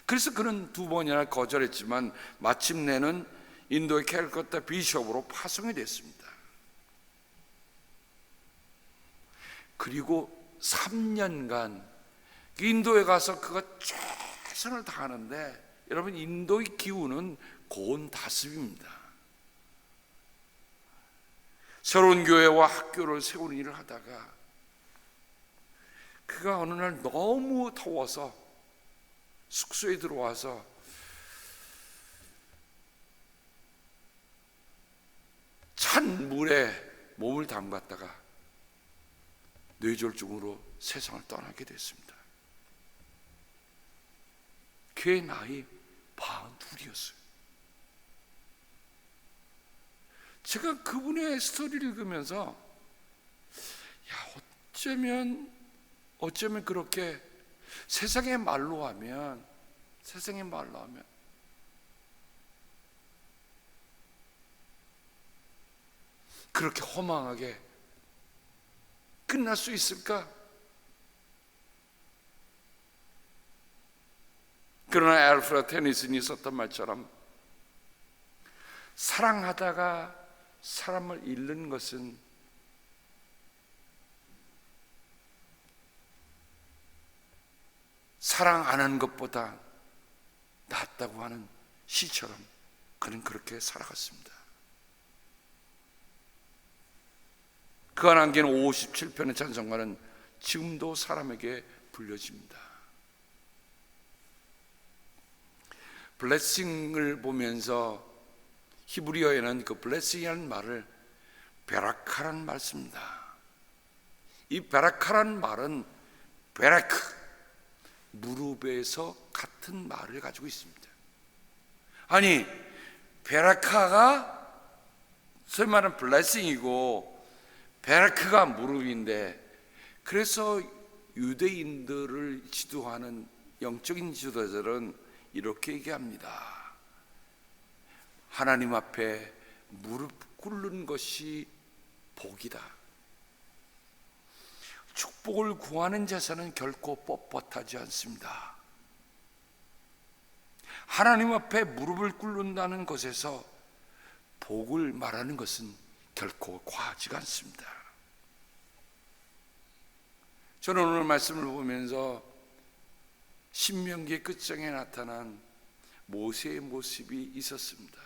그래서 그는 2번이나 거절했지만 마침내는 인도의 캘커타 비숍으로 파송이 됐습니다. 그리고 3년간 인도에 가서 그가 최선을 다하는데, 여러분, 인도의 기후는 고온 다습입니다. 새로운 교회와 학교를 세우는 일을 하다가 그가 어느 날 너무 더워서 숙소에 들어와서 찬 물에 몸을 담갔다가 뇌졸중으로 세상을 떠나게 됐습니다. 그의 나이 42이었어요. 제가 그분의 스토리를 읽으면서, 어쩌면 그렇게 세상의 말로 하면 그렇게 허망하게 끝날 수 있을까? 그러나 알프레드 테니슨이 썼던 말처럼, 사랑하다가 사람을 잃는 것은 사랑 안 하는 것보다 낫다고 하는 시처럼 그는 그렇게 살아갔습니다. 그가 남긴 57편의 찬송가는 지금도 사람에게 불려집니다. 블레싱을 보면서 히브리어에는 그 블레싱이라는 말을 베라카라는 말 씁니다. 이 베라카라는 말은 베라크, 무릎에서 같은 말을 가지고 있습니다. 아니, 베라카가 소위 말하는 블레싱이고 베라크가 무릎인데, 그래서 유대인들을 지도하는 영적인 지도자들은 이렇게 얘기합니다. 하나님 앞에 무릎 꿇는 것이 복이다. 축복을 구하는 제사는 결코 뻣뻣하지 않습니다. 하나님 앞에 무릎을 꿇는다는 것에서 복을 말하는 것은 결코 과하지가 않습니다. 저는 오늘 말씀을 보면서 신명기의 끝장에 나타난 모세의 모습이 있었습니다.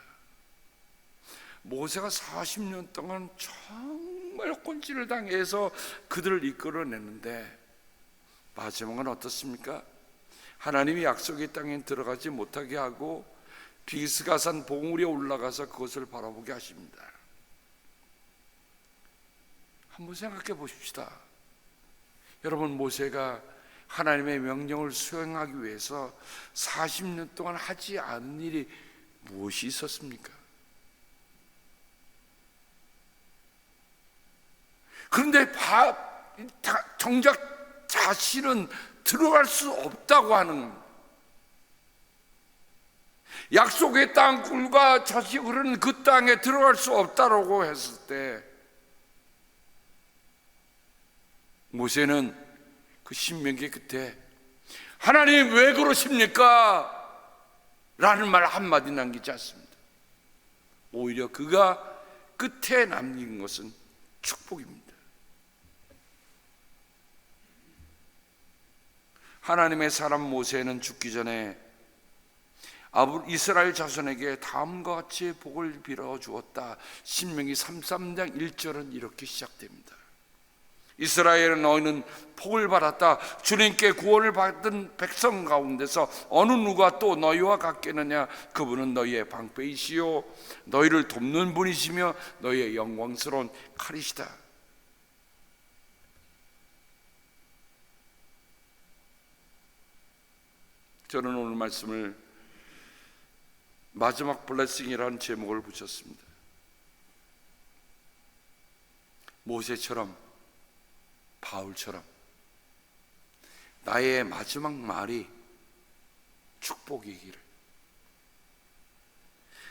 모세가 40년 동안 정말 혼쭐을 당해서 그들을 이끌어내는데, 마지막은 어떻습니까? 하나님이 약속의 땅에 들어가지 못하게 하고 비스가산 봉우리에 올라가서 그것을 바라보게 하십니다. 한번 생각해 보십시다. 여러분, 모세가 하나님의 명령을 수행하기 위해서 40년 동안 하지 않은 일이 무엇이 있었습니까? 그런데 정작 자신은 들어갈 수 없다고 하는, 약속의 땅굴과 젖이 흐르는 그 땅에 들어갈 수 없다고 했을 때, 모세는 그 신명기 끝에 하나님 왜 그러십니까? 라는 말 한마디 남기지 않습니다. 오히려 그가 끝에 남긴 것은 축복입니다. 하나님의 사람 모세는 죽기 전에 이스라엘 자손에게 다음과 같이 복을 빌어 주었다. 신명기 33장 1절은 이렇게 시작됩니다. 이스라엘은 너희는 복을 받았다. 주님께 구원을 받은 백성 가운데서 어느 누가 또 너희와 같겠느냐? 그분은 너희의 방패이시요 너희를 돕는 분이시며 너희의 영광스러운 칼이시다. 저는 오늘 말씀을 마지막 블레싱이라는 제목을 붙였습니다. 모세처럼, 바울처럼 나의 마지막 말이 축복이기를,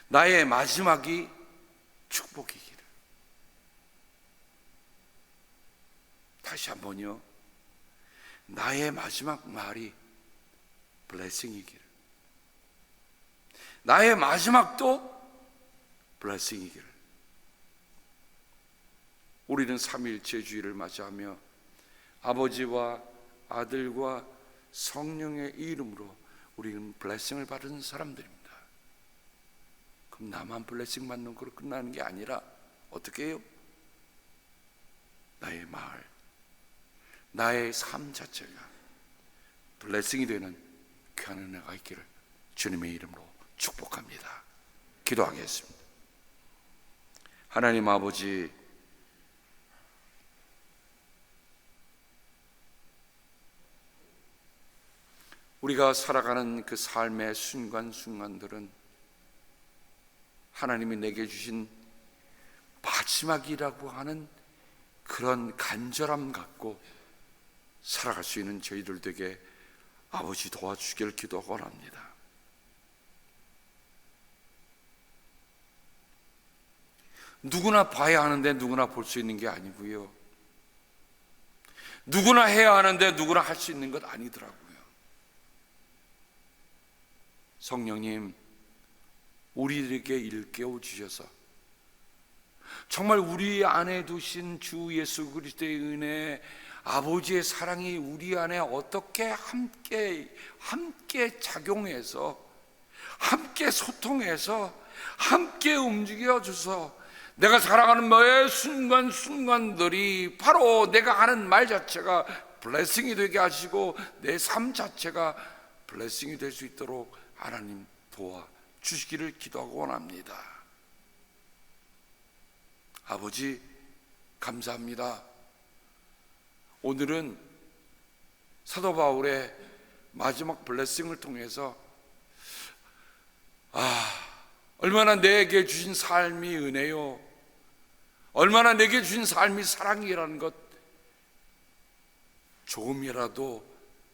나의 마지막이 축복이기를. 다시 한번요. 나의 마지막 말이 블레싱이기를, 나의 마지막도 블레싱이기를. 우리는 삼위일체 주일을 맞이하며 아버지와 아들과 성령의 이름으로 우리는 블레싱을 받은 사람들입니다. 그럼 나만 블레싱 받는 거로 끝나는 게 아니라 어떻게 해요? 나의 말, 나의 삶 자체가 블레싱이 되는 귀한 은혜가 있기를 주님의 이름으로 축복합니다. 기도하겠습니다. 하나님 아버지, 우리가 살아가는 그 삶의 순간순간들은 하나님이 내게 주신 마지막이라고 하는 그런 간절함 갖고 살아갈 수 있는 저희들 되게 아버지 도와주시기를 기도하고 원합니다. 누구나 봐야 하는데 누구나 볼 수 있는 게 아니고요, 누구나 해야 하는데 누구나 할 수 있는 것 아니더라고요. 성령님, 우리에게 일깨워 주셔서 정말 우리 안에 두신 주 예수 그리스도의 은혜, 아버지의 사랑이 우리 안에 어떻게 함께 작용해서, 함께 소통해서, 함께 움직여줘서 내가 살아가는 매 순간순간들이 바로 내가 하는 말 자체가 블레싱이 되게 하시고 내 삶 자체가 블레싱이 될 수 있도록 하나님 도와주시기를 기도하고 원합니다. 아버지, 감사합니다. 오늘은 사도 바울의 마지막 블레싱을 통해서 얼마나 내게 주신 삶이 은혜요, 얼마나 내게 주신 삶이 사랑이라는 것 조금이라도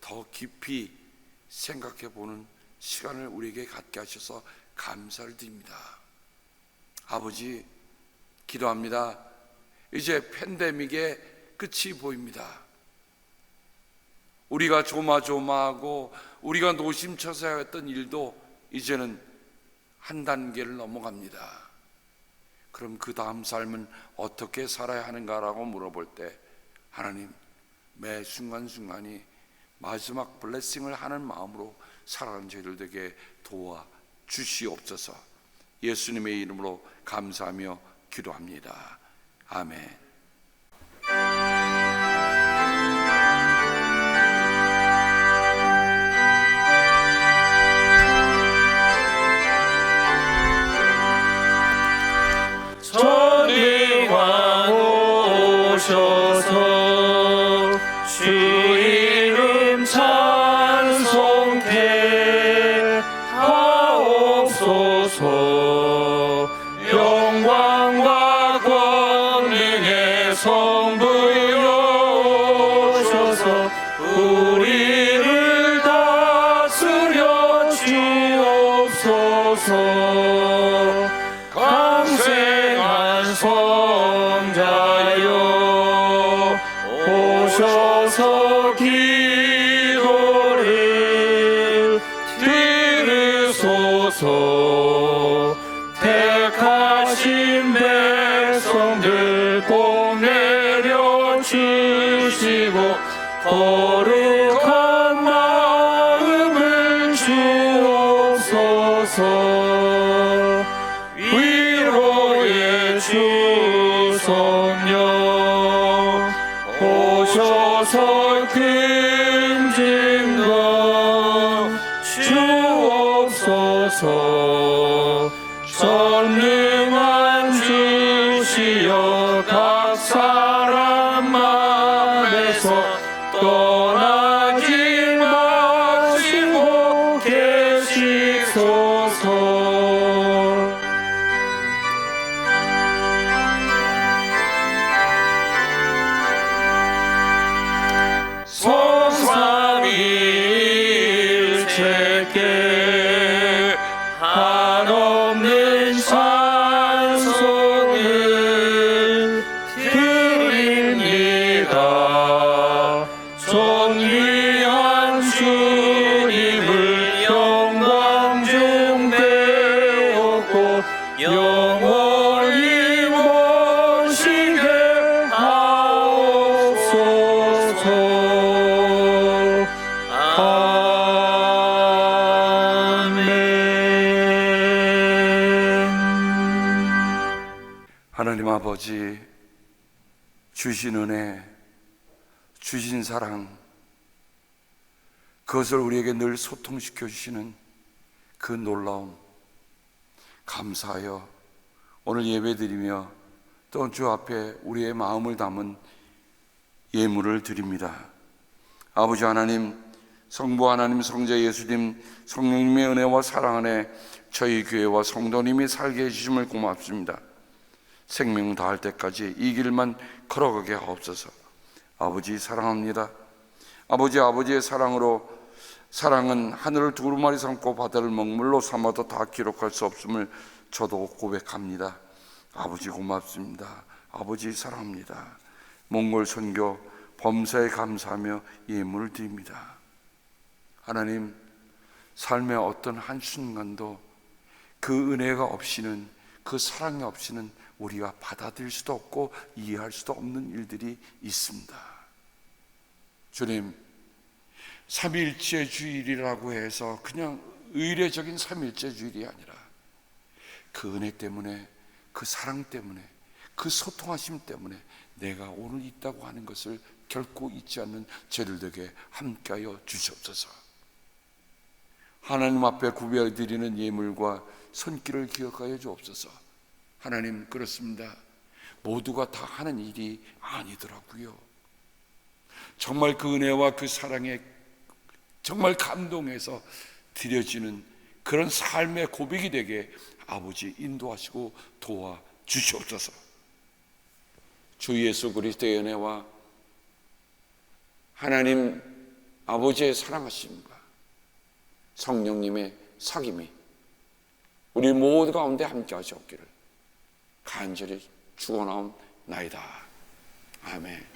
더 깊이 생각해 보는 시간을 우리에게 갖게 하셔서 감사를 드립니다. 아버지, 기도합니다. 이제 팬데믹의 끝이 보입니다. 우리가 조마조마하고 우리가 노심초사해 했던 일도 이제는 한 단계를 넘어갑니다. 그럼 그 다음 삶은 어떻게 살아야 하는가라고 물어볼 때 하나님, 매 순간순간이 마지막 블레싱을 하는 마음으로 살아가는 저희들 되게 도와주시옵소서. 예수님의 이름으로 감사하며 기도합니다. 아멘. 전능왕 오셔서 주 이름 찬송케 하옵소서. 영광과 권능의 성부여 오셔서 우리를 다스려 주옵소서. 강생한 성자여 오셔서 기도를 들으소서. 택하신 백성들 복 내려 주시고 거룩한 마음을 주옵소서. 위로의 주 성령 오셔서 금진거 주옵소서. 전능한 주시여 각 사람 맘에서 떠나지 마시고 주옵소서. 성삼일체께 한없는 찬송을 드립니다. 존귀한 주님을 영광 중 배웠고 영원히 모시게 하옵소서. 하나님 아버지, 주신 은혜, 주신 사랑, 그것을 우리에게 늘 소통시켜 주시는 그 놀라움 감사하여 오늘 예배드리며 또 주 앞에 우리의 마음을 담은 예물을 드립니다. 아버지 하나님, 성부 하나님, 성자 예수님, 성령님의 은혜와 사랑 안에 저희 교회와 성도님이 살게 해주심을 고맙습니다. 생명 다할 때까지 이 길만 걸어가게 하옵소서. 아버지 사랑합니다. 아버지의 사랑으로, 사랑은 하늘을 두루마리 삼고 바다를 먹물로 삼아도 다 기록할 수 없음을 저도 고백합니다. 아버지 고맙습니다. 아버지 사랑합니다. 몽골 선교 범사에 감사하며 예물을 드립니다. 하나님, 삶의 어떤 한순간도 그 은혜가 없이는, 그 사랑이 없이는 우리가 받아들일 수도 없고 이해할 수도 없는 일들이 있습니다. 주님, 삼일째 주일이라고 해서 그냥 의례적인 삼일째 주일이 아니라 그 은혜 때문에, 그 사랑 때문에, 그 소통하심 때문에 내가 오늘 있다고 하는 것을 결코 잊지 않는 저희들 되게 함께하여 주시옵소서. 하나님 앞에 구별드리는 예물과 손길을 기억하여 주옵소서. 하나님, 그렇습니다. 모두가 다 하는 일이 아니더라고요. 정말 그 은혜와 그 사랑에 정말 감동해서 드려지는 그런 삶의 고백이 되게 아버지 인도하시고 도와 주시옵소서. 주 예수 그리스도의 은혜와 하나님 아버지의 사랑하심과 성령님의 사귐이 우리 모두 가운데 함께 하시옵기를 간절히 축원하옵나이다. 아멘.